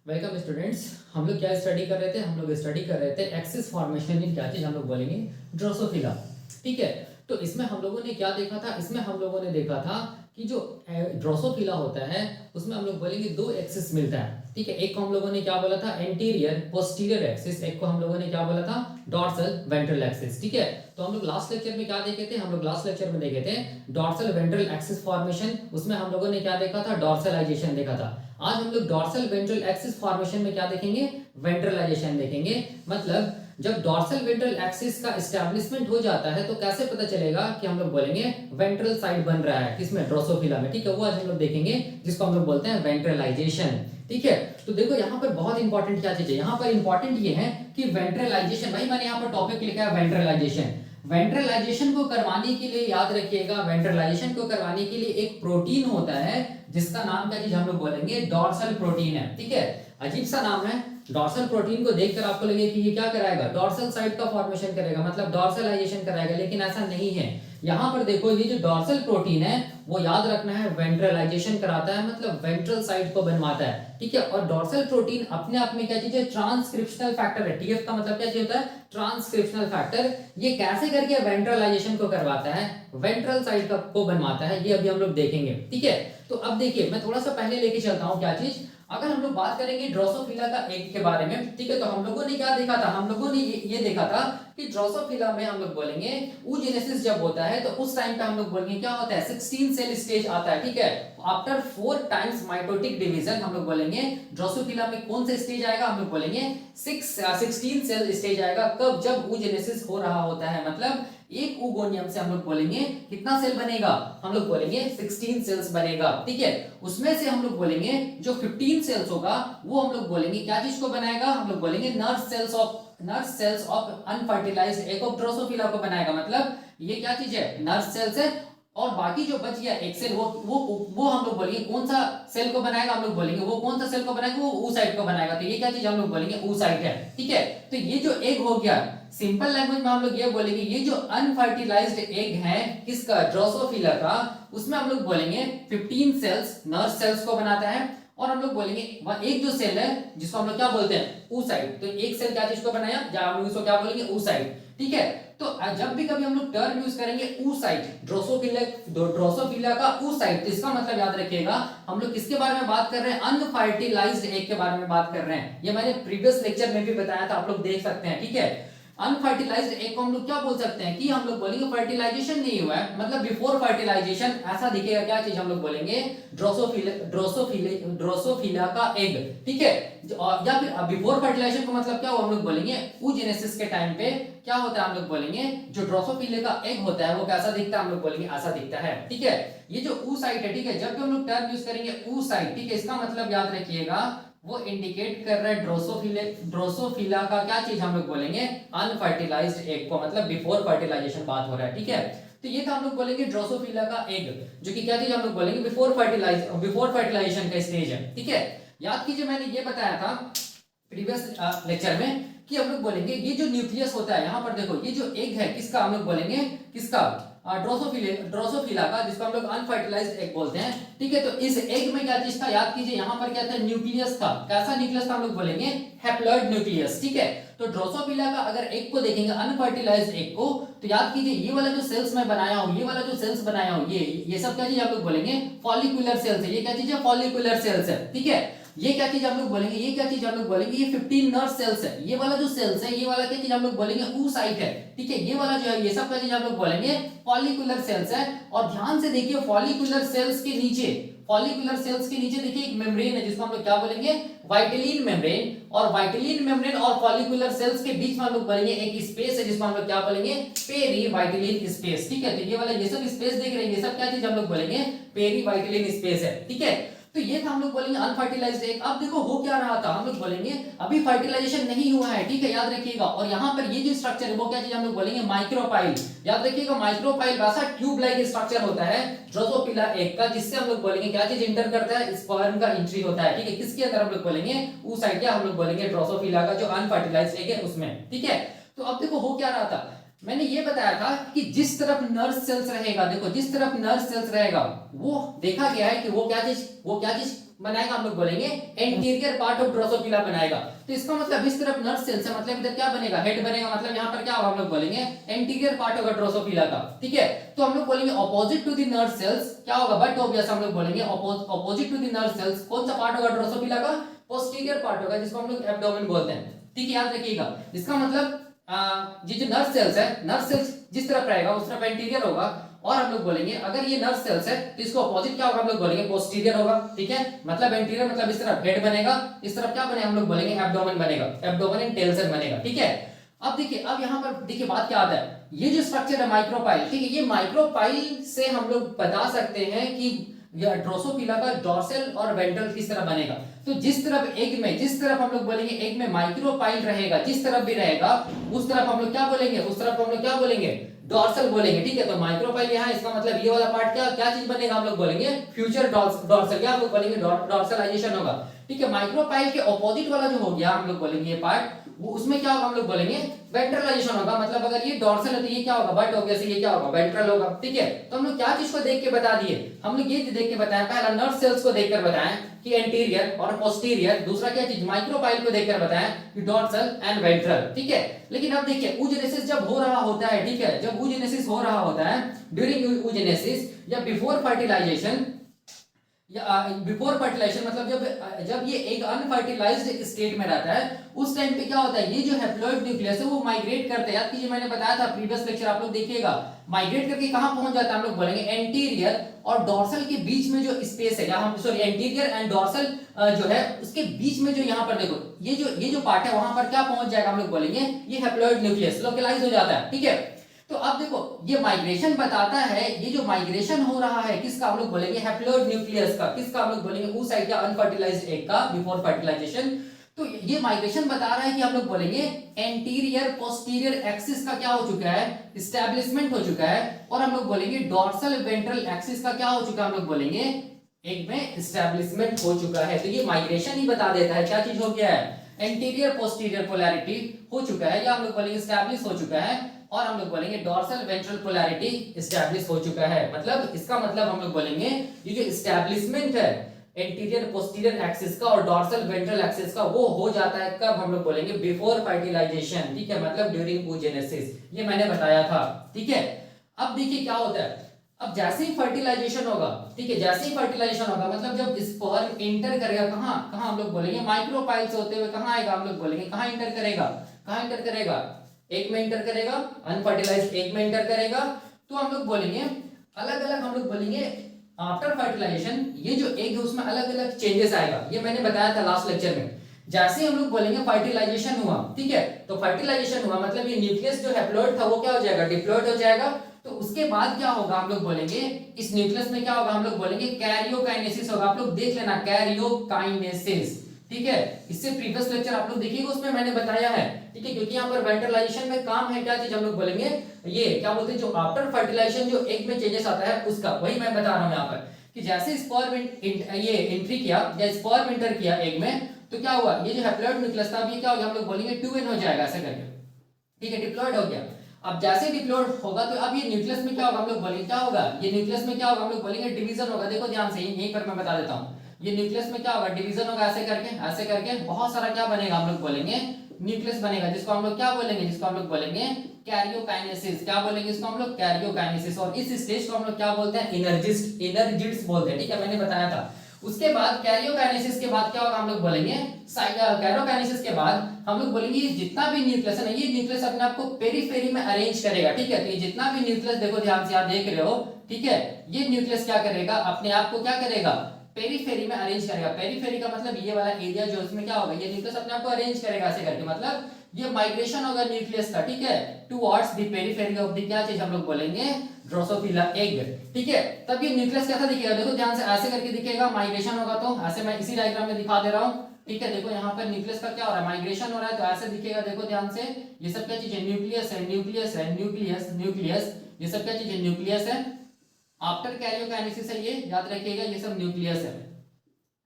Welcome students. हम लोग क्या स्टडी कर रहे थे? हम लोग स्टडी कर रहे थे एक्सिस फॉर्मेशन इन क्या चीज हम लोग बोलेंगे ड्रोसोफिला। ठीक है, तो इसमें हम लोगों ने क्या देखा था? इसमें हम लोगों ने देखा था कि जो ड्रोसोफिला होता है उसमें हम लोग बोलेंगे दो एक्सिस मिलता है। ठीक है, एक को हम लोगों ने क्या बोला था? Anterior posterior axis. एक को हम लोगों ने क्या बोला था? Dorsal ventral axis. ठीक है, तो हम लोग लास्ट लेक्चर में क्या देखे थे? हम लोग लास्ट लेक्चर में देखे थे डॉर्सल वेंट्रल एक्सिस फॉर्मेशन। उसमें हम लोगों ने क्या देखा था? डॉर्सलाइजेशन देखा था। आज हम लोग डॉर्सल वेंट्रल एक्सिस फॉर्मेशन में क्या देखेंगे? वेंट्रलाइजेशन देखेंगे। मतलब जब डॉर्सल वेंट्रल एक्सिस का एस्टैब्लिशमेंट हो जाता है तो कैसे पता चलेगा कि हम लोग बोलेंगे वेंट्रल साइड बन रहा है किसमें? ड्रोसोफिला में। ठीक है, वो आज हम लोग देखेंगे जिसको हम लोग बोलते हैं वेंट्रलाइजेशन। ठीक है, तो देखो यहाँ पर बहुत इंपॉर्टेंट क्या चीज है, यहाँ पर इंपॉर्टेंट ये है कि वेंट्रलाइजेशन, भाई मैंने यहाँ पर टॉपिक लिखा है वेंट्रलाइजेशन। वेंट्रलाइजेशन को करवाने के लिए याद रखिएगा, वेंट्रलाइजेशन को करवाने के लिए एक प्रोटीन होता है जिसका नाम क्या चीज हम लोग बोलेंगे? डॉर्सल प्रोटीन है। ठीक है, अजीब सा नाम है। डॉर्सल प्रोटीन को देखकर आपको लगे कि ये क्या कराएगा? डॉर्सल साइड का फॉर्मेशन करेगा, मतलब डॉर्सलाइजेशन कराएगा, लेकिन ऐसा नहीं है। यहां पर देखो, ये जो डॉर्सल प्रोटीन है वो याद रखना है वेंट्रलाइजेशन कराता है, मतलब वेंट्रल साइड को बनवाता है। ठीक है, और डॉर्सल प्रोटीन अपने आप में क्या चीज है? ट्रांसक्रिप्शनल फैक्टर है। टीएफ का मतलब क्या चीज होता है? Transcriptional factor. ये कैसे करके वेंट्रलाइजेशन को करवाता है? वेंट्रल साइड का को बनवाता है, ये अभी हम लोग देखेंगे। ठीक है, तो अब देखिए मैं थोड़ा सा पहले लेके चलता हूँ क्या चीज। अगर हम लोग बात करेंगे ड्रोसोफिला का एग के बारे में, ठीक है, तो हम लोगों ने क्या देखा था? हम लोगों ने ये देखा था कि ड्रोसोफिला में हम लोग बोलेंगे oogenesis जब होता है तो उस टाइम पे हम लोग बोलेंगे क्या होता है? 16 सेल स्टेज आता है। ठीक है, आफ्टर 4 टाइम्स माइटोटिक डिवीजन हम लोग बोलेंगे ड्रोसोफिला में कौन सा स्टेज आएगा? हम लोग बोलेंगे 16 सेल स्टेज आएगा। कब? जब oogenesis हो रहा होता है, मतलब एक ओगोनियम से हम लोग बोलेंगे कितना सेल बनेगा? हम लोग बोलेंगे 16 सेल्स बनेगा। ठीक है, उसमें से हम लोग बोलेंगे जो 15 सेल्स होगा वो हम लोग बोलेंगे क्या चीज को बनाएगा? हम लोग बोलेंगे nerve cells of unfertilised egg of Drosophila को बनाएगा। मतलब ये क्या चीज है? नर्व सेल्स है। और बाकी जो बच गया एक सेल, वो हम लोग बोलेंगे कौन सा सेल को बनाएगा? हम लोग बोलेंगे वो कौन सा सेल को बनाएगा? वो oocyte को बनाएगा। तो ये क्या चीज हम लोग बोलेंगे? oocyte है। ठीक है, तो ये जो एग हो गया, सिंपल लैंग्वेज में हम लोग ये बोलेंगे ये जो अनफर्टिलाइज्ड एग है किसका? ड्रोसोफिला का, उसमें हम लोग बोलेंगे 15 सेल्स नर्व सेल्स को बनाता है। और हम लोग बोलेंगे एक जो सेल है जिसको हम लोग क्या बोलते हैं? oocyte। तो एक सेल क्या चीज को बनाया, या हम लोग इसको क्या बोलेंगे? oocyte। ठीक है, तो जब भी कभी हम लोग टर्म यूज करेंगे oocyte, ड्रोसोफिला का oocyte, तो इसका मतलब याद रखिएगा हम लोग किसके बारे में बात कर रहे हैं? अनफर्टिलाइज्ड एग के बारे में बात कर रहे हैं। ये मैंने प्रीवियस लेक्चर में भी बताया था, आप लोग देख सकते हैं। ठीक है, अनफर्टिलाइज्ड एग को हम लोग क्या बोल सकते हैं? कि हम लोग बोलेंगे फर्टिलाइजेशन नहीं हुआ है, मतलब बिफोर फर्टिलाइजेशन ऐसा दिखेगा। क्या चीज हम लोग बोलेंगे? ड्रोसोफिला का एग। ठीक है, या फिर बिफोर फर्टिलाइजेशन का मतलब क्या हुआ? हम लोग बोलेंगे oogenesis के टाइम पे क्या होता है? हम लोग बोलेंगे जो ड्रोसोफिला का एग होता है वो कैसा दिखता है? हम लोग बोलेंगे ऐसा दिखता है। ठीक है, ये जो oocyte है, ठीक है, जब भी हम लोग टर्म यूज करेंगे oocyte, ठीक है, इसका मतलब याद रखिएगा वो इंडिकेट कर रहा है ड्रोसोफिला का क्या चीज हम लोग बोलेंगे? अनफर्टिलाइज्ड एग को, मतलब बिफोर फर्टिलाइजेशन बात हो रहा है। ठीक है, तो ये था हम लोग बोलेंगे ड्रोसोफिला का एग, जो कि क्या चीज हम लोग बोलेंगे? बिफोर फर्टिलाइजेशन का स्टेज है। ठीक है, याद कीजिए मैंने ये बताया था प्रीवियस लेक्चर में कि हम लोग बोलेंगे ये जो न्यूक्लियस होता है, यहाँ पर देखो ये जो एग है किसका? हम लोग बोलेंगे किसका? ड्रोसोफिला का, जिसको हम लोग अनफर्टिलाइज्ड एग बोलते हैं। ठीक है, तो इस एग में क्या चीज था? याद कीजिए यहाँ पर क्या था? न्यूक्लियस था। कैसा न्यूक्लियस था? हम लोग बोलेंगे हैप्लॉइड न्यूक्लियस। ठीक है, तो ड्रोसोफिला का अगर एग को देखेंगे, अनफर्टिलाइज्ड एग को, तो याद कीजिए ये वाला जो सेल्स मैं बनाया हूं, ये वाला जो सेल्स बनाया हूं, ये सब क्या चीज हम लोग बोलेंगे? फॉलिकुलर सेल्स है। ये क्या चीज है? फॉलिकुलर सेल्स है। ठीक है, ये क्या चीज हम लोग बोलेंगे? ये क्या चीज हम लोग बोलेंगे? ये 15 नर्व सेल्स है। ये वाला जो सेल्स है, ये वाला क्या चीज हम लोग बोलेंगे? oocyte है। ठीक है, ये वाला जो है ये सब क्या चीज हम लोग बोलेंगे? फॉलिकुलर सेल्स है। और ध्यान से देखिए फॉलिकुलर सेल्स के नीचे देखिए एक मेम्ब्रेन है जिसको हम लोग क्या बोलेंगे? वाइटिलिन मेम्ब्रेन। और वाइटिलिन मेम्ब्रेन और फॉलिकुलर सेल्स के बीच में हम लोग बोलेंगे एक स्पेस है जिसको हम लोग क्या बोलेंगे? Perivitelline space. ठीक है, तो ये वाला ये सब स्पेस देख रहे हैं, ये सब क्या चीज हम लोग बोलेंगे? पेरी वाइटिलिन स्पेस है। ठीक है, तो ये था हम लोग बोलेंगे अनफर्टिलाइज्ड एग। अब देखो हो क्या रहा था? हम लोग बोलेंगे अभी फर्टिलाइजेशन नहीं हुआ है। ठीक है, याद रखिएगा। और यहाँ पर ये जो स्ट्रक्चर है वो क्या चीज हम लोग बोलेंगे? माइक्रोपाइल। याद रखिएगा, माइक्रोपाइल वैसा ट्यूब लाइक स्ट्रक्चर होता है ड्रोसोफिला एग का, जिससे हम लोग बोलेंगे क्या चीज इंटर करता है? स्पर्म का एंट्री होता है। ठीक है, किसके अंदर? हम लोग बोलेंगे oocyte, क्या हम लोग बोलेंगे? ड्रोसोफिला का जो अनफर्टिलाइज्ड एग है उसमें। ठीक है, तो अब देखो हो क्या रहा था? मैंने ये बताया था कि जिस तरफ नर्व सेल्स रहेगा, देखो जिस तरफ नर्व सेल्स रहेगा वो देखा गया है कि वो क्या चीज बनाएगा, हम लोग बोलेंगे एंटीरियर पार्ट ऑफ ड्रोसोफिला बनाएगा। तो इसका मतलब इस तरफ नर्व सेल्स है, मतलब इधर क्या बनेगा, हेड बनेगा, मतलब यहाँ पर क्या होगा, हम लोग बोलेंगे एंटीरियर पार्ट होगा ड्रोसोफिला का। ठीक है, तो हम लोग बोलेंगे opposite to the nerve cells क्या होगा, बट ऑब्वियस हम लोग बोलेंगे opposite to the nerve cells कौन सा पार्ट होगा ड्रोसोफिला का, पोस्टीरियर पार्ट होगा, जिसको हम लोग एब्डोमेन बोलते हैं। ठीक है, याद रखिएगा। इसका मतलब ये जो नर्व सेल्स है, नर्व सेल्स जिस तरफ रहेगा उस तरफ एंटीरियर होगा, और हम लोग बोलेंगे अगर ये नर्व सेल्स है तो इसको अपोजिट क्या होगा, हम लोग बोलेंगे पोस्टीरियर होगा। ठीक है, मतलब एंटीरियर मतलब इस तरफ हेड बनेगा, इस तरफ क्या बनेगा, हम लोग बोलेंगे एब्डोमेन बनेगा, एब्डोमेन एंड टेल सेल बनेगा। ठीक है, अब देखिए, अब यहाँ पर देखिए बात क्या आता है, ये जो स्ट्रक्चर है माइक्रोपाइल, ठीक है, ये माइक्रोपाइल से हम लोग बता सकते हैं कि ड्रोसोफिला का डॉर्सल और वेंट्रल किस तरह बनेगा। तो जिस तरफ एग में, जिस तरफ हम लोग बोलेंगे एग में माइक्रोपाइल रहेगा, जिस तरफ भी रहेगा उस तरफ हम लोग क्या बोलेंगे, उस तरफ हम लोग क्या बोलेंगे, डॉर्सल बोलेंगे। ठीक है, तो माइक्रोपाइल यहाँ, इसका मतलब ये वाला पार्ट क्या क्या चीज बनेगा, हम लोग बोलेंगे फ्यूचर डॉर्सल, क्या हम लोग बोलेंगे डॉर्सलाइजेशन होगा। ठीक है, माइक्रोपाइल के ऑपोजिट वाला जो हो गया हम लोग बोलेंगे ये पार्ट, वो उसमें क्या होगा, हम लोग बोलेंगे वेंट्रलाइजेशन होगा। मतलब अगर ये डॉर्सल है तो ये क्या होगा, बट ऑब्वियसली ये क्या होगा, वेंट्रल होगा। ठीक है, तो हम लोग क्या चीज को देख के बता दिए, हम लोग ये देख के बताएं, पहला नर्व सेल्स को देखकर बताएं कि एंटीरियर और पोस्टीरियर, दूसरा क्या चीज माइक्रोपाइल को देखकर बताएं कि डॉर्सल एंड वेंट्रल। ठीक है, लेकिन अब देखिए oogenesis जब हो रहा होता है, ठीक है, जब oogenesis हो रहा होता है, ड्यूरिंग oogenesis या बिफोर फर्टिलाइजेशन, या बिफोर फर्टिलाइजेशन मतलब जब ये एक अनफर्टिलाइज्ड स्टेट में रहता है, उस टाइम पे क्या होता है, ये जो हैप्लॉइड न्यूक्लियस है वो माइग्रेट करता है। याद कीजिए, मैंने बताया था प्रीवियस लेक्चर, आप लोग देखिएगा, माइग्रेट करके कहां पहुंच जाता है, हम लोग बोलेंगे एंटीरियर और डॉर्सल के बीच में जो स्पेस है, हम सॉरी एंटीरियर एंड डॉर्सल जो है उसके बीच में जो यहाँ पर देखो ये जो पार्ट है वहां पर क्या पहुंच जाएगा, हम लोग बोलेंगे ये हैप्लॉइड न्यूक्लियस लोकलाइज हो जाता है। ठीक है, तो अब देखो ये माइग्रेशन बताता है, ये जो माइग्रेशन हो रहा है किसका, हम लोग बोलेंगे हैप्लॉइड न्यूक्लियस का, किसका हम लोग बोलेंगे उस साइड का अनफर्टिलाइज्ड एग का बिफोर फर्टिलाइजेशन। तो ये माइग्रेशन बता रहा है कि हम लोग बोलेंगे एंटीरियर पोस्टीरियर एक्सिस का क्या हो चुका है, एस्टैब्लिशमेंट हो चुका है, और हम लोग बोलेंगे डॉर्सल वेंट्रल एक्सिस का क्या हो चुका है, हम लोग बोलेंगे एग में एस्टैब्लिशमेंट हो चुका है। तो ये माइग्रेशन ही बता देता है क्या चीज हो गया है, एंटीरियर पोस्टीरियर पोलैरिटी हो चुका है, या हम लोग बोलेंगे एस्टैब्लिश हो चुका है, और हम लोग बोलेंगे डॉर्सल वेंट्रल पोलैरिटी एस्टैब्लिश हो चुका है। मतलब इसका मतलब हम लोग बोलेंगे ये जो एस्टैब्लिशमेंट है एंटीरियर पोस्टीरियर एक्सिस का और डॉर्सल वेंट्रल एक्सिस का, वो हो जाता है कब, हम लोग बोलेंगे बिफोर फर्टिलाइजेशन। ठीक है, मतलब ड्यूरिंग oogenesis, ये मैंने बताया था। ठीक है, अब देखिए क्या होता है, अब जैसे ही फर्टिलाइजेशन होगा, ठीक है, जैसे ही फर्टिलाइजेशन होगा मतलब जब स्पर्म इंटर करेगा, कहां कहां हम लोग बोलेंगे माइक्रोपाइल से होते हुए कहां आएगा, हम लोग बोलेंगे कहां इंटर करेगा, कहां इंटर करेगा, एग में इंटर करेगा, अनफर्टिलाइज्ड एग में इंटर करेगा। तो हम लोग बोलेंगे अलग अलग, हम लोग बोलेंगे आफ्टर फर्टिलाइजेशन ये जो एग है उसमें अलग अलग चेंजेस आएगा, ये मैंने बताया था लास्ट लेक्चर में। जैसे हम लोग बोलेंगे फर्टिलाइजेशन हुआ, ठीक है, तो फर्टिलाइजेशन हुआ मतलब ये न्यूक्लियस जो हैप्लॉइड था वो क्या हो जाएगा, डिप्लॉइड हो जाएगा। तो उसके बाद क्या होगा, हम लोग बोलेंगे इस न्यूक्लियस में क्या होगा, हम लोग बोलेंगे कैरियोकाइनेसिस होगा। आप लोग देख लेना कैरियोकाइनेसिस, ठीक है, इससे प्रीवियस लेक्चर आप लोग देखिएगा, उसमें मैंने बताया है। ठीक है, क्योंकि यहाँ पर वेंट्रलाइजेशन में काम है क्या चीज, हम लोग बोलेंगे ये क्या बोलते हैं, जो आफ्टर फर्टिलाइजेशन जो एग में चेंजेस आता है उसका, वही मैं बता रहा हूँ यहाँ पर कि जैसे स्पर्म ये एंट्री किया या स्पर्म एंटर किया एग में, तो क्या हुआ, ये जो हैप्लॉइड न्यूक्लियस था ये क्या हो गया, हम लोग बोलेंगे 2n हो जाएगा ऐसे करके। ठीक है, डिप्लॉइड हो गया। अब जैसे डिप्लॉइड होगा तो अब ये न्यूक्लियस में क्या होगा, हम लोग बोलेंगे क्या होगा, ये न्यूक्लियस में क्या होगा, हम लोग बोलेंगे डिवीजन होगा। देखो ध्यान से यहीं पर मैं बता देता हूँ, ये न्यूक्लियस में क्या होगा, डिवीजन होगा, ऐसे करके बहुत सारा क्या बनेगा, हम लोग बोलेंगे न्यूक्लियस बनेगा, जिसको हम लोग क्या बोलेंगे, जिसको हम लोग बोलेंगे कैरियोकाइनेसिस। क्या बोलेंगे इसको हम लोग, कैरियोकाइनेसिस। और इस स्टेज को हम लोग क्या बोलते हैं, एनर्जिस्ट बोलते हैं। ठीक है, मैंने बताया था। उसके बाद कैरियोकाइनेसिस के बाद क्या होगा, हम लोग बोलेंगे कैरियोकाइनेसिस के बाद हम लोग बोलेंगे जितना भी न्यूक्लियस है ना, ये न्यूक्लियस अपने आप को पेरिफेरी में अरेंज करेगा। ठीक है, तो ये जितना भी न्यूक्लियस, देखो ध्यान से आप देख रहे हो, ठीक है, ये न्यूक्लियस क्या करेगा, अपने आप को क्या करेगा, पेरिफेरी में अरेंज करेगा। पेरिफेरी का मतलब ये वाला एरिया जो इसमें क्या होगा, ये न्यूक्लियस अपने आप को अरेंज करेगा ऐसे करके, मतलब ये माइग्रेशन होगा न्यूक्लियस का, ठीक है, towards the periphery of the क्या चीज, हम लोग बोलेंगे ड्रोसोफिला एग। ठीक है, तब ये न्यूक्लियस कैसा दिखेगा, देखो ध्यान से ऐसे करके दिखेगा, माइग्रेशन होगा तो ऐसे, मैं इसी डायग्राम में दिखा दे रहा हूँ। ठीक है, देखो यहाँ पर न्यूक्लियस का क्या हो रहा है, माइग्रेशन हो रहा है, तो ऐसे दिखेगा। देखो ध्यान से, ये सब क्या चीज है, न्यूक्लियस है, न्यूक्लियस है, न्यूक्लियस न्यूक्लियस, ये सब क्या चीज है, न्यूक्लियस है। आफ्टर कैरियोकाइनेसिस है ये, याद रखिएगा, ये सब न्यूक्लियस है।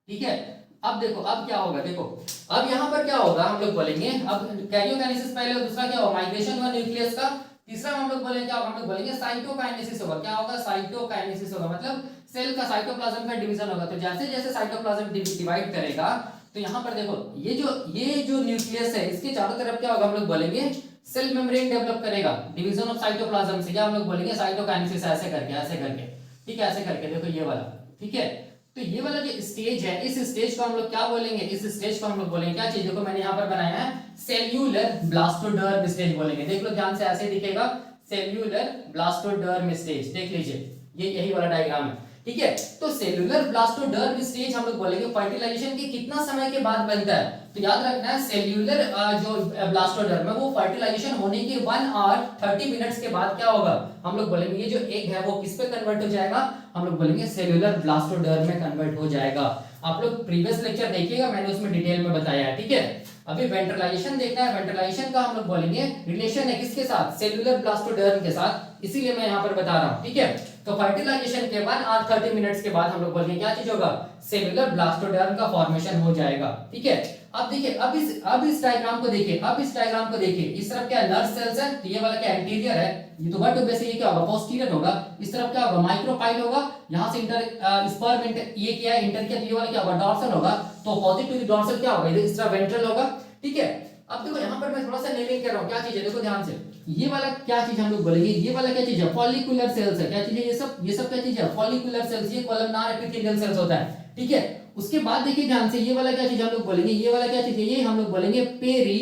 ठीक है, अब देखो अब क्या होगा, देखो अब यहाँ पर क्या होगा, हम लोग बोलेंगे अब कैरियोकाइनेसिस पहले, दूसरा क्या होगा, माइग्रेशन हुआ न्यूक्लियस का, तीसरा हम लोग बोलेंगे क्या होगा, हम लोग बोलेंगे साइटोकाइनेसिस होगा। क्या होगा, साइटोकाइनेसिस होगा, मतलब सेल का साइटोप्लाज्म का डिवीजन होगा। तो जैसे जैसे साइटोप्लाज्म डिवाइड करेगा तो यहाँ पर देखो ये जो न्यूक्लियस है इसके चारों तरफ क्या होगा, हम लोग बोलेंगे सेल मेम्ब्रेन डेवलप करेगा डिवीजन ऑफ साइटोप्लाज्म से। क्या हम लोग बोलेंगे, साइटोकाइनेसिस, ऐसे करके ठीक है, ऐसे करके देखो ये वाला, ठीक है। तो ये वाला जो स्टेज है, इस स्टेज को हम लोग क्या बोलेंगे, इस स्टेज को हम लोग बोलेंगे क्या चीज, देखो मैंने यहाँ पर बनाया है सेल्यूलर ब्लास्टोडर्म स्टेज बोलेंगे। देख लो ध्यान से, ऐसे दिखेगा सेल्यूलर ब्लास्टोडर्म स्टेज, देख लीजिए ये यही वाला डायग्राम है, ठीक है। तो सेल्यूलर ब्लास्टोडर्म स्टेज हम लोग बोलेंगे फर्टिलाइजेशन के कितना समय के बाद बनता है। तो याद रखना है सेल्यूलर जो ब्लास्टोडर्म है वो फर्टिलाइजेशन होने के 1 आवर 30 मिनट्स के बाद क्या होगा, हम लोग बोलेंगे ये जो एग है वो किस पे कन्वर्ट हो जाएगा, हम लोग बोलेंगे सेल्यूलर ब्लास्टोडर्म में कन्वर्ट हो जाएगा। आप लोग प्रीवियस लेक्चर देखिएगा, मैंने उसमें डिटेल में बताया है, ठीक है। अभी वेंट्रलाइजेशन देखना है, वेंट्रलाइजेशन का हम लोग बोलेंगे रिलेशन है किसके साथ, सेल्यूलर ब्लास्टोडर्म के साथ, इसीलिए मैं यहाँ पर बता रहा हूँ, ठीक है। तो फर्टिलाइजेशन के बाद 30 मिनट्स के बाद हम लोग बोलेंगे क्या चीज होगा, सेल्यूलर ब्लास्टोडर्म का फॉर्मेशन हो जाएगा, ठीक है। अब देखिए, अब इस डायग्राम को देखिए, इस तरफ क्या नर्व सेल्स है, तो ये वाला क्या एंटीरियर है, ये तो बट वैसे ये क्या होगा, पोस्टीरियर होगा। इस तरफ क्या होगा, माइक्रोपाइल होगा, यहाँ से इंटर स्पर्म इंटर, ये क्या है इंटर किया, तो ये वाला क्या होगा, डॉर्सल होगा। तो अपोजिट टू द डॉर्सल क्या होगा, इस तरफ वेंट्रल होगा, ठीक है। अब देखो यहाँ पर मैं थोड़ा सा नेमिंग कर रहा हूँ, क्या चीज है देखो ध्यान से, ये वाला क्या चीज हम लोग बोलेंगे, ये वाला क्या चीज है, फॉलिकुलर सेल्स है। क्या चीज है, ये सब क्या चीज है, फॉलिकुलर सेल्स, ये कॉलमनार एपिथेलियल सेल्स होता है, ठीक है। उसके बाद देखिए ध्यान से, ये वाला क्या चीज हम लोग बोलेंगे, ये वाला क्या चीज है, ये हम लोग बोलेंगे पेरी,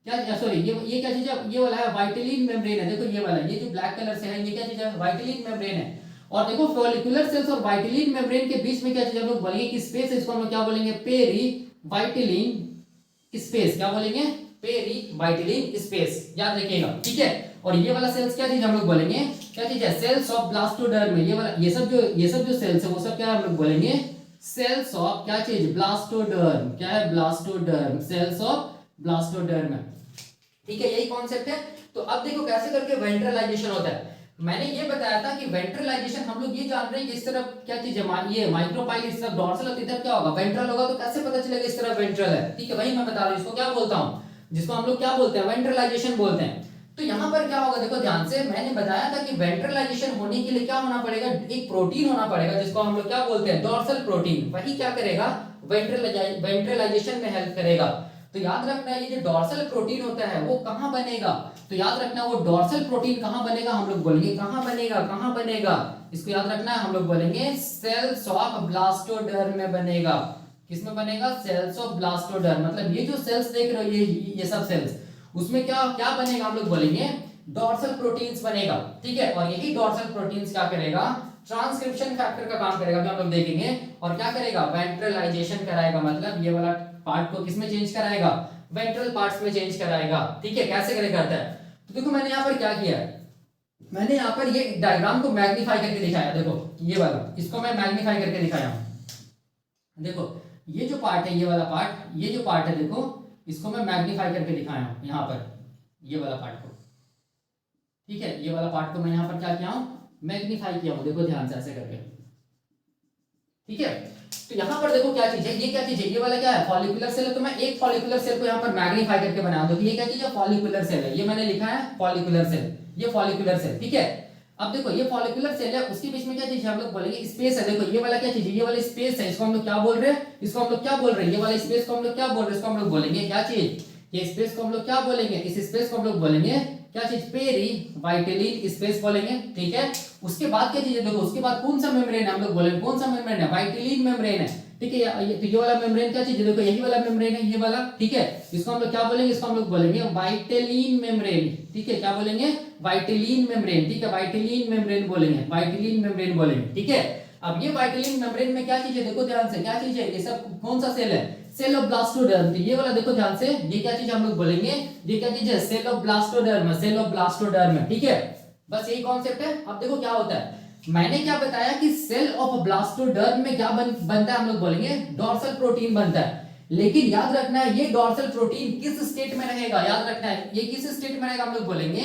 क्या सॉरी ये क्या चीज है, ये वाला है वाइटिलिन मेम्ब्रेन है। देखो ये वाला, ये जो ब्लैक कलर से है ये क्या चीज है, वाइटिलिन मेम्ब्रेन है। और देखो फॉलिकुलर सेल्स और वाइटिलिन मेम्ब्रेन के बीच में क्या चीज हम लोग बोलेंगे कि स्पेस है, इसको हम लोग क्या बोलेंगे, पेरी वाइटिलिन स्पेस, क्या बोलेंगे, पेरी वाइटिलिन स्पेस, याद रखिएगा, ठीक है। और ये वाला सेल्स क्या चीज हम लोग बोलेंगे, क्या चीज है, सेल्स ऑफ ब्लास्टोडर्म में। ये वाला ये सब जो सेल्स है वो सब क्या हम लोग बोलेंगे, सेल्स ऑफ क्या चीज, ब्लास्टोडर्म, क्या है, ब्लास्टोडर्म, सेल्स ऑफ ब्लास्टोडर्म, ठीक है, यही कॉन्सेप्ट है। तो अब देखो कैसे करके वेंट्रलाइजेशन होता है। मैंने ये बताया था कि वेंट्रलाइजेशन हम लोग ये जान रहे हैं कि इस तरफ क्या चीज है, ये माइक्रोपाइल, इस तरफ डॉर्सल है, इधर क्या होगा, वेंट्रल होगा। तो कैसे पता चलेगा इस तरफ वेंट्रल है, ठीक है, वही मैं बता रहा हूँ, इसको क्या बोलता हूँ, जिसको हम लोग क्या बोलते हैं, वेंट्रलाइजेशन बोलते हैं। तो यहाँ पर क्या होगा, देखो ध्यान से, मैंने बताया था कि वेंट्रलाइजेशन होने के लिए क्या होना पड़ेगा, एक प्रोटीन होना पड़ेगा जिसको हम लोग क्या बोलते हैं, डॉर्सल प्रोटीन। वही क्या करेगा, वेंट्रलाइजेशन में हेल्प करेगा। तो याद रखना है ये जो डॉर्सल प्रोटीन होता है वो कहाँ बनेगा, तो याद रखना वो डॉर्सल प्रोटीन कहाँ बनेगा, हम लोग बोलेंगे कहाँ बनेगा, इसको याद रखना है, हम लोग बोलेंगे सेल्स ऑफ ब्लास्टोडर्म में बनेगा। किसमें बनेगा, सेल्स ऑफ ब्लास्टोडर्म, मतलब ये जो सेल्स देख रहे हो, ये सब सेल्स, उसमें क्या क्या बनेगा, हम लोग बोलेंगे डॉर्सल प्रोटीन्स बनेगा, ठीक है। और यही डॉर्सल प्रोटीन्स क्या करेगा, ट्रांसक्रिप्शन फैक्टर का काम करेगा, अभी हम लोग देखेंगे। और क्या करेगा, वेंट्रलाइजेशन कराएगा, मतलब ये वाला पार्ट को किसमें चेंज कराएगा, वेंट्रल पार्ट्स में चेंज कराएगा, ठीक है। कैसे करता है, तो देखो मैंने यहाँ पर क्या किया है, मैंने यहाँ पर ये डायग्राम को मैग्नीफाई करके दिखाया, देखो ये वाला, इसको मैं मैग्नीफाई करके दिखाया हूँ। देखो ये जो पार्ट है, ये वाला पार्ट, ये जो पार्ट है, देखो इसको मैं मैग्नीफाई करके दिखाया हूँ यहाँ पर, ये वाला पार्ट को, ठीक है, ये वाला पार्ट को मैं यहाँ पर क्या किया हूँ, मैग्नीफाई किया हूँ, देखो ध्यान से ऐसे करके, ठीक है। तो यहाँ पर देखो क्या चीज है, ये क्या चीज है, ये वाला क्या है, फॉलिकुलर सेल है। तो मैं एक फॉलिकुलर सेल को यहाँ पर मैग्नीफाई करके बनाया, तो ये क्या चीज है, फॉलिकुलर सेल है, ये मैंने लिखा है फॉलिकुलर सेल, ये फॉलिकुलर सेल, ठीक है। अब देखो ये फॉलिकुलर सेल है, उसके बीच में क्या चीज है, हम लोग बोलेंगे स्पेस है। देखो ये वाला क्या चीज है, ये वाला स्पेस है, इसको हम लोग क्या बोल रहे हैं, इसको हम लोग क्या बोल रहे हैं, ये वाला स्पेस को हम लोग क्या बोल रहे हैं, इसको हम लोग बोलेंगे क्या चीज, ये स्पेस को हम लोग क्या बोलेंगे, इस स्पेस को हम लोग बोलेंगे क्या चीज, पेरी वाइटिलिन स्पेस बोलेंगे, ठीक है। उसके बाद क्या चीज है, देखो उसके बाद कौन सा मेम्ब्रेन है, हम लोग बोलेंगे कौन सा मेम्ब्रेन है, वाइटिलिन मेम्ब्रेन है, ठीक है। तो ये वाला मेम्ब्रेन क्या चीज है, देखो यही वाला मेम्ब्रेन है, ये वाला, ठीक है। इसको हम लोग क्या बोलेंगे, इसको हम लोग बोलेंगे वाइटिलिन मेम्ब्रेन, ठीक है, क्या बोलेंगे, वाइटिलिन मेम्ब्रेन, ठीक है, वाइटिलिन मेम्ब्रेन बोलेंगे, वाइटिलिन मेम्ब्रेन बोलेंगे, ठीक है। अब ये वाइटिलिन मेम्ब्रेन में क्या चीज है, देखो ध्यान से, क्या चीज है, ये सब कौन सा सेल है, सेल ऑफ ब्लास्टोडर्म। तो ये वाला देखो ध्यान से, ये क्या चीज हम लोग बोलेंगे, ये क्या चीज है, cell of blastoderm, cell of blastoderm, ठीक है। बस यही कॉन्सेप्ट है। अब देखो क्या होता है, मैंने क्या बताया कि सेल ऑफ ब्लास्टोडर्म में क्या बनता है, हम लोग बोलेंगे डॉर्सल प्रोटीन बनता है। लेकिन याद रखना है ये डॉर्सल प्रोटीन किस स्टेट में रहेगा, याद रखना है ये किस स्टेट में रहेगा, हम लोग बोलेंगे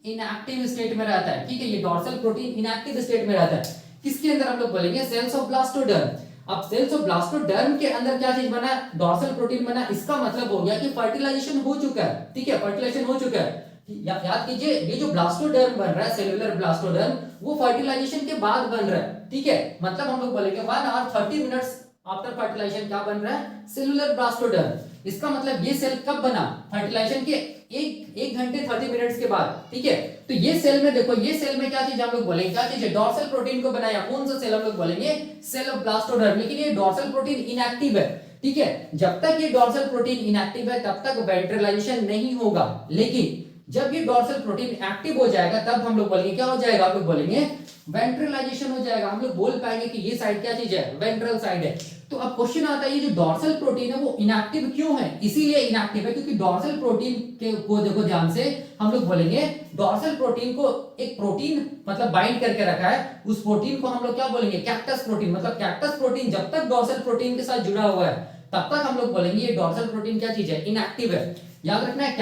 इनएक्टिव स्टेट में रहता है, ठीक है। ये डॉर्सल प्रोटीन इनएक्टिव स्टेट में रहता है, किसके अंदर, हम लोग बोलेंगे सेल्स ऑफ ब्लास्टोडर्म। अब सेल्स ऑफ ब्लास्टोडर्म के अंदर क्या चीज बना, डॉर्सल प्रोटीन बना। इसका मतलब हो गया कि फर्टिलाइजेशन हो चुका है, ठीक है, फर्टिलाइजेशन हो चुका है। याद कीजिए, ये जो ब्लास्टोडर्म बन रहा है, सेलुलर ब्लास्टोडर्म, वो फर्टिलाइजेशन के बाद बन रहा है, ठीक है। मतलब हम लोग बोलेंगे 1 hour 30 minutes आफ्टर फर्टिलाइजेशन क्या बन रहा है, सेलुलर ब्लास्टोडर्म। इसका मतलब ये सेल कब बना, फर्टिलाइजेशन के एक घंटे 30 मिनट्स के बाद, ठीक है। तो ये सेल में देखो, ये सेल में क्या चीज हम लोग बोलेंगे, क्या चीज है, डॉर्सल प्रोटीन को बनाया। कौन सा सेल हम लोग बोलेंगे, सेल ऑफ ब्लास्टोडर्म। लेकिन ये डॉर्सल प्रोटीन इनएक्टिव है, ठीक है। जब तक ये डॉर्सल प्रोटीन इनएक्टिव है तब तक वेंट्रलाइजेशन नहीं होगा। लेकिन जब ये डॉर्सल प्रोटीन एक्टिव हो जाएगा तब हम लोग बोलेंगे क्या हो जाएगा, हम लोग बोलेंगे वेंट्रलाइजेशन हो जाएगा। हम लोग बोल पाएंगे कि ये साइड क्या चीज है, वेंट्रल साइड है। तो अब क्वेश्चन आता है, ये जो डॉर्सल प्रोटीन है वो इनएक्टिव क्यों है, इसीलिए इनएक्टिव है क्योंकि डॉर्सल प्रोटीन के को देखो ध्यान से, हम लोग बोलेंगे डॉर्सल प्रोटीन को एक प्रोटीन मतलब बाइंड करके रखा है। उस प्रोटीन को हम लोग क्या बोलेंगे, कैक्टस प्रोटीन। मतलब कैक्टस प्रोटीन जब तक डॉर्सल प्रोटीन के साथ जुड़ा हुआ है तब तक हम लोग बोलेंगे ये डॉर्सल प्रोटीन क्या चीज है, इनएक्टिव है। याद रखना है,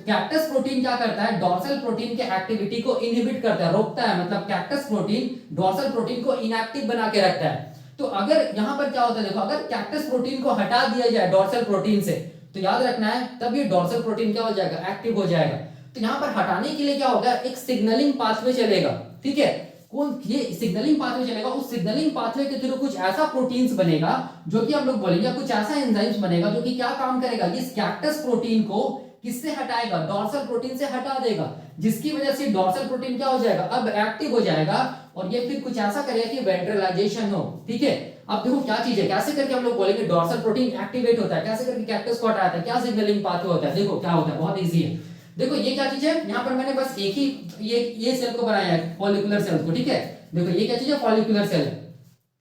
कैक्टस प्रोटीन क्या करता है, डॉर्सल प्रोटीन के एक्टिविटी को इनहिबिट करता है, रोकता है। मतलब कैक्टस प्रोटीन डॉर्सल प्रोटीन को इनएक्टिव बना के रखता है। तो अगर यहां पर क्या होता है देखो, अगर कैक्टस प्रोटीन को हटा दिया जाए डॉर्सल प्रोटीन से, तो याद रखना है तब ये डॉर्सल प्रोटीन क्या हो जाएगा, एक्टिव हो जाएगा। तो यहां पर हटाने के लिए क्या होगा, एक सिग्नलिंग पाथवे चलेगा, ठीक है। कौन ये सिग्नलिंग पाथवे चलेगा, उस सिग्नलिंग पाथवे के थ्रू कुछ ऐसा प्रोटीन्स बनेगा जो कि हम लोग बोलेंगे, कुछ ऐसा एंजाइम्स बनेगा जो कि क्या काम करेगा, इस कैक्टस प्रोटीन को किससे हटाएगा, डॉर्सल प्रोटीन से हटा देगा। जिसकी वजह से डॉर्सल प्रोटीन क्या हो जाएगा, अब एक्टिव हो जाएगा और ये फिर कुछ ऐसा करेगा कि वेंट्रलाइजेशन हो, ठीक है। अब देखो क्या चीज है, कैसे करके हम लोग बोलेंगे डॉर्सल प्रोटीन एक्टिवेट होता है, कैसे करके कैक्टस को हटाता है, क्या सिग्नलिंग पाथवे होता है। देखो क्या होता है, बहुत इजी है। देखो ये क्या चीज है, यहाँ पर मैंने बस एक ही ये सेल को बनाया है, फॉलिकुलर सेल को, ठीक है। देखो ये क्या चीज है, फॉलिकुलर सेल,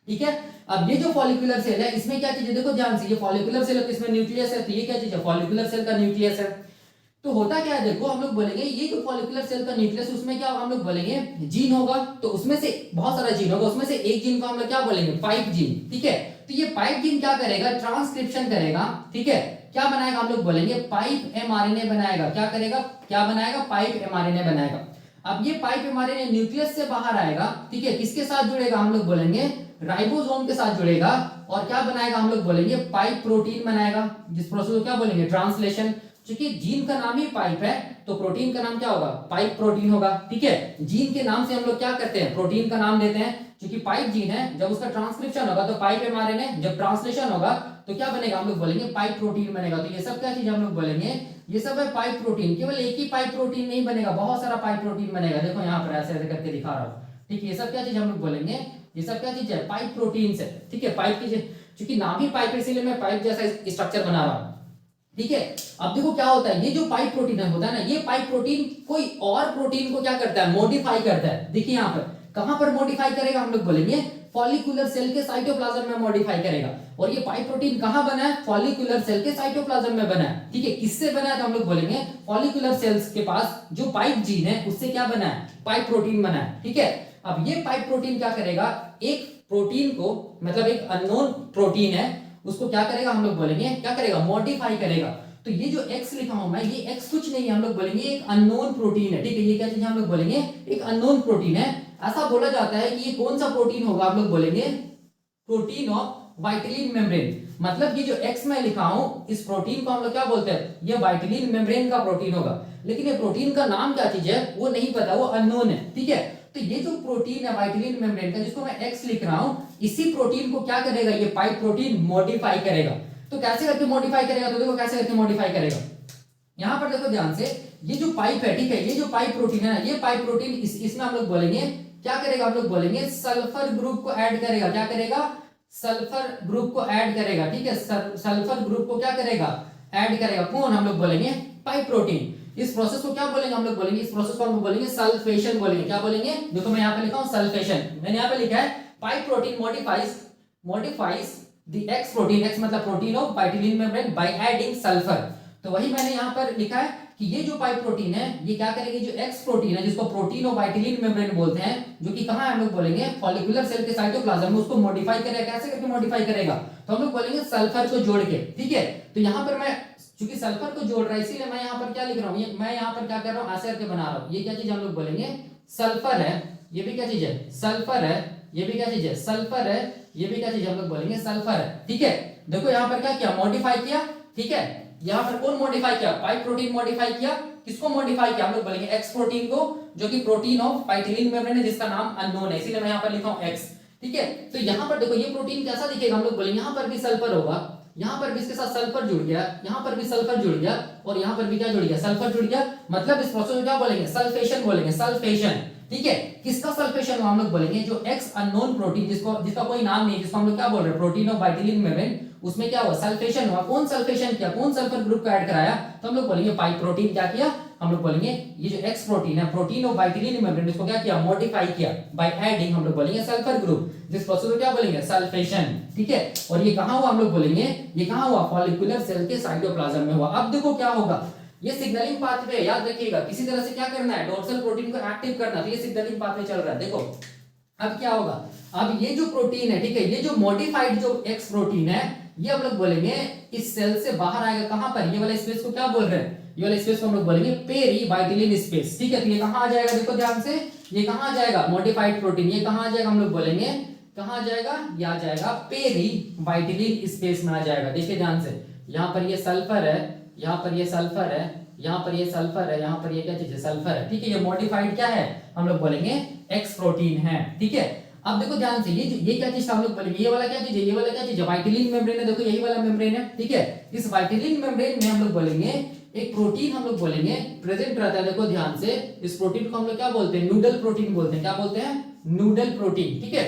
ठीक है। अब ये जो फॉलिकुलर सेल है इसमें क्या चीज है, देखो ध्यान से, ये फॉलिकुलर सेल है, इसमें न्यूक्लियस है। तो ये क्या चीज है, फॉलिकुलर सेल का न्यूक्लियस है। तो होता क्या है, देखो हम लोग बोलेंगे ये जो फॉलिकुलर सेल का न्यूक्लियस, उसमें क्या हम लोग बोलेंगे जीन होगा। तो उसमें से बहुत सारा जीन होगा, उसमें से एक जीन को हम लोग क्या बोलेंगे, पाइप जीन, ठीक है। तो ये पाइप जीन क्या करेगा, ट्रांसक्रिप्शन करेगा, ठीक है। क्या बनाएगा, हम लोग बोलेंगे पाइप एमआरएनए बनाएगा। क्या करेगा, क्या बनाएगा, पाइप एमआरएनए बनाएगा। अब ये पाइप एमआरएनए न्यूक्लियस से बाहर आएगा, ठीक है। किसके साथ जुड़ेगा, हम लोग बोलेंगे राइबोसोम के साथ जुड़ेगा। और क्या बनाएगा, हम लोग बोलेंगे पाइप प्रोटीन बनाएगा, जिस प्रोसेस को क्या बोलेंगे, ट्रांसलेशन। क्योंकि जीन का नाम ही पाइप है तो प्रोटीन का नाम क्या होगा, पाइप प्रोटीन होगा, ठीक है। जीन के नाम से हम लोग क्या करते हैं, प्रोटीन का नाम देते हैं। क्योंकि पाइप जीन है, जब उसका ट्रांसक्रिप्शन होगा तो पाइप एमआरएनए, जब ट्रांसलेशन होगा तो क्या बनेगा, हम लोग बोलेंगे पाइप प्रोटीन बनेगा। तो ये सब क्या चीज हम लोग बोलेंगे, ये सब है पाइप प्रोटीन। केवल एक ही पाइप प्रोटीन नहीं बनेगा, बहुत सारा पाइप प्रोटीन बनेगा। देखो यहाँ पर ऐसे ऐसे करके दिखा रहा हूँ, ठीक है। ये सब क्या चीज हम लोग बोलेंगे, ये सब क्या चीज है, पाइप प्रोटीन है, ठीक है। पाइप की क्योंकि नाम ही पाइप है इसीलिए मैं पाइप जैसा स्ट्रक्चर बना रहा हूँ, ठीक है। अब देखो क्या होता है, ये जो पाइप प्रोटीन होता है ना, ये पाइप प्रोटीन कोई और प्रोटीन को क्या करता है, मॉडिफाई करता है। देखिए यहाँ पर कहां पर मॉडिफाई करेगा, हम लोग बोलेंगे फॉलिकुलर सेल के साइटोप्लाज्म में मॉडिफाई करेगा। और ये पाइप प्रोटीन कहां बना है, फॉलिकुलर सेल के साइटोप्लाज्म में बना है, ठीक है। किससे बना है, तो हम लोग बोलेंगे फॉलिकुलर सेल्स के पास जो पाइप जीन है उससे क्या बना है, पाइप प्रोटीन बना है, ठीक है। अब ये पाइप प्रोटीन क्या करेगा, एक प्रोटीन को, मतलब एक अननोन प्रोटीन है उसको क्या करेगा, हम लोग बोलेंगे क्या करेगा, मॉडिफाई करेगा। तो ये जो x लिखा हूं मैं, ये x कुछ नहीं है, हम लोग बोलेंगे एक अननोन प्रोटीन है, ठीक है। ये क्या चीज है, हम लोग बोलेंगे एक अननोन प्रोटीन है। ऐसा बोला जाता है कि ये कौन सा प्रोटीन होगा, हम लोग बोलेंगे प्रोटीन ऑफ वाइटिलिन मेम्ब्रेन। मतलब ये जो x मैं लिखा हूं, इस प्रोटीन को हम लोग क्या बोलते हैं, ये वाइटिलिन मेम्ब्रेन का प्रोटीन होगा। लेकिन ये प्रोटीन का नाम क्या चीज है वो नहीं पता, वो अननोन है, ठीक है। तो ये जो प्रोटीन है वाइटिलिन मेम्ब्रेन का, जिसको मैं x लिख रहा हूं, इसी प्रोटीन को क्या करेगा, ये पाइप प्रोटीन मॉडिफाई करेगा। तो कैसे करके मॉडिफाई करेगा, तो देखो कैसे करके मॉडिफाई करेगा। यहां पर देखो ध्यान से, ये जो पाइप है, ठीक है, ये जो पाइप प्रोटीन है ना, ये पाइप प्रोटीन इसमें हम लोग बोलेंगे क्या करेगा, हम लोग बोलेंगे सल्फर ग्रुप को ऐड करेगा। क्या करेगा, सल्फर ग्रुप को ऐड करेगा, ठीक है। सल्फर ग्रुप को क्या करेगा, ऐड करेगा। कौन, हम लोग बोलेंगे पाइप प्रोटीन। इस प्रोसेस को क्या बोलेंगे, हम लोग बोलेंगे इस प्रोसेस को हम लोग बोलेंगे सल्फेशन बोलेंगे। क्या बोलेंगे, देखो मैं यहाँ पे लिखा हूँ सल्फेशन, मैंने यहाँ पे लिखा है pipe protein modifies the X protein, X मतलब protein of vitelline membrane by adding sulphur. तो वही मैंने यहाँ पर लिखा है कि ये जो पाइप प्रोटीन है ये क्या करेगी, जो एक्स प्रोटीन है जिसको प्रोटीन ऑफ वाइटिलिन मेम्ब्रेन बोलते हैं, जो कि कहाँ हम लोग बोलेंगे फॉलिकुलर सेल के साइटोप्लाज्म में, उसको मॉडिफाई करेगा। कैसे करके मॉडिफाई करेगा, तो हम लोग बोलेंगे सल्फर को जोड़ के, ठीक है। तो यहाँ पर मैं चूंकि सल्फर को जोड़ रहा है इसीलिए मैं यहाँ पर क्या लिख रहा हूँ, मैं यहाँ पर क्या कर रहा हूँ, ऐसे करके बना रहा हूँ। ये क्या चीज हम लोग बोलेंगे सल्फर है, ये भी क्या चीज है, सल्फर है। ये भी क्या चीज है, सल्फर है। ये भी क्या चीज हम लोग बोलेंगे सल्फर है, ठीक है। देखो यहाँ पर क्या किया, मॉडिफाई किया, ठीक है। यहाँ पर कौन मॉडिफाई किया, पाई प्रोटीन मॉडिफाई किया, किसको मॉडिफाई किया, हम लोग बोलेंगे एक्स प्रोटीन को, जो कि प्रोटीन ऑफ पाइथिलिन मेम्ब्रेन है जिसका नाम अननोन है, इसीलिए मैं यहाँ पर लिखा हूँ एक्स। ठीक है, तो यहाँ पर देखो ये प्रोटीन कैसा दिखेगा, हम लोग बोलेंगे यहाँ पर भी सल्फर होगा, यहाँ पर भी इसके साथ सल्फर जुड़ गया, यहाँ पर भी सल्फर जुड़ गया, और यहाँ पर भी क्या जुड़ गया, सल्फर जुड़ गया, मतलब इस प्रोसेस को क्या बोलेंगे, सल्फेशन बोलेंगे, सल्फेशन। ठीक है, किसका सल्फेशन हुआ, हम लोग बोलेंगे जो एक्स अननोन प्रोटीन जिसका कोई नाम नहीं, जिसको हम लोग क्या बोल रहे हैं, प्रोटीन ऑफ वाइटिलिन मेम्ब्रेन, उसमें क्या हुआ, सल्फेशन हुआ। कौन सल्फेशन किया, कौन सल्फर ग्रुप को ऐड कराया, तो हम लोग बोलेंगे पाई प्रोटीन क्या किया, हम लोग बोलेंगे ये जो एक्स प्रोटीन है, प्रोटीन ऑफ वाइटिलिन मेम्ब्रेन, इसको क्या किया, मॉडिफाई किया बाय एडिंग, हम लोग बोलेंगे सल्फर ग्रुप, जिस प्रोसेस को क्या बोलेंगे, सल्फेशन। ठीक है, और ये कहां हुआ, हम लोग बोलेंगे ये कहां हुआ, फॉलिकुलर सेल के साइटोप्लाज्म में हुआ। अब देखो क्या होगा, ये सिग्नलिंग पाथवे, याद रखिएगा, किसी तरह से क्या करना है, डोर्सल प्रोटीन को एक्टिव करना, तो ये सिग्नलिंग पाथवे चल रहा है। देखो अब क्या होगा, अब ये जो प्रोटीन है, ठीक है, ये जो मॉडिफाइड जो एक्स प्रोटीन है, ये हम लोग बोलेंगे इस सेल से बाहर आएगा, कहां पर, ये वाला स्पेस को क्या बोल रहे हैं, ये वाला स्पेस को हम लोग बोलेंगे पेरी वाइटिलिन स्पेस। ठीक है, तो ये कहां आ जाएगा, देखो ध्यान से, ये कहां आ जाएगा, मॉडिफाइड प्रोटीन, ये कहां आ जाएगा, हम लोग बोलेंगे कहां आ जाएगा, ये आ जाएगा पेरी वाइटिलिन स्पेस में आ जाएगा। देखिए ध्यान से, यहां पर ये सल्फर है, यहां पर ये सल्फर है, यहाँ पर ये सल्फर है, यहाँ पर ये क्या चीज है, सल्फर है। ठीक है, ये मॉडिफाइड क्या है, हम लोग बोलेंगे एक्स प्रोटीन है। ठीक है, अब देखो ध्यान से, ये क्या चीज था, हम लोग बोलेंगे ये वाला क्या चीज है, ये वाला क्या चीज है, वाइटिलिन मेम्ब्रेन है। देखो यही वाला मेम्ब्रेन है। ठीक है, इस वाइटिलिन मेम्ब्रेन में हम लोग बोलेंगे एक प्रोटीन हम लोग बोलेंगे प्रेजेंट रहता है। देखो ध्यान से, इस प्रोटीन को हम लोग क्या बोलते हैं, नूडल प्रोटीन बोलते हैं। क्या बोलते हैं, नूडल प्रोटीन। ठीक है,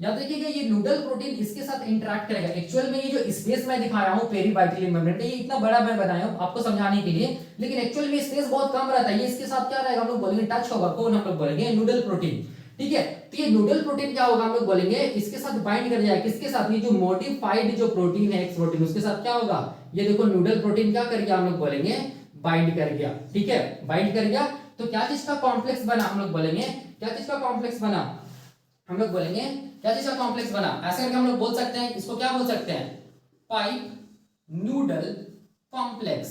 याद रखिएगा ये नूडल प्रोटीन इसके साथ इंटरेक्ट करेगा। एक्चुअल में ये जो स्पेस मैं दिखाया हूं पेरी वाइटिलिन मेम्ब्रेन, ये इतना बड़ा मैं बनाया हूं आपको समझाने के लिए, लेकिन एक्चुअल में स्पेस बहुत कम रहता है। ये इसके साथ क्या रहेगा, हम लोग बोलेंगे टच होगा, कौन, हम लोग बोलेंगे नूडल प्रोटीन। ठीक है, तो ये नूडल प्रोटीन क्या होगा, हम लोग बोलेंगे इसके साथ बाइंड कर जाएगा, किसके साथ, ये जो मॉडिफाइड जो प्रोटीन है एक्स प्रोटीन, उसके साथ क्या होगा, ये देखो नूडल प्रोटीन क्या कर गया, हम लोग बोलेंगे बाइंड कर गया। ठीक है, बाइंड कर गया, तो क्या चीज का कॉम्प्लेक्स बना, हम लोग बोलेंगे क्या चीज का कॉम्प्लेक्स बना, हम लोग बोलेंगे क्या चीज का कॉम्प्लेक्स बना। ऐसे करके हम लोग बोल सकते हैं, इसको क्या बोल सकते हैं, pipe noodle complex,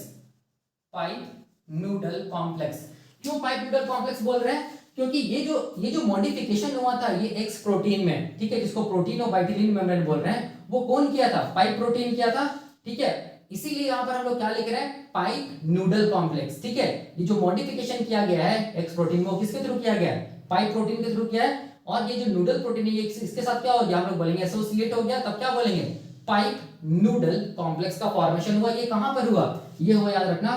pipe noodle complex. क्यों पाइप नूडल कॉम्प्लेक्स बोल रहे हैं, क्योंकि ये जो मॉडिफिकेशन हुआ था ये एक्स प्रोटीन में, ठीक है, जिसको प्रोटीन ऑफ वाइटिलिन मेम्ब्रेन बोल रहे हैं, वो कौन किया था, पाइप प्रोटीन किया था। ठीक है, इसीलिए यहां पर हम लोग क्या लिख रहे हैं, पाइप नूडल कॉम्प्लेक्स। ठीक है, ये जो मॉडिफिकेशन किया गया है एक्स प्रोटीन में, वो किसके थ्रू किया गया है, पाइप प्रोटीन के थ्रू किया है। और ये जो नूडल प्रोटीन है, ये इसके साथ क्या हो गया, हम लोग बोलेंगे एसोसिएट हो गया, तब क्या बोलेंगे, पाइप नूडल कॉम्प्लेक्स का फॉर्मेशन हुआ। ये कहां पर हुआ, ये हुआ, याद रखना,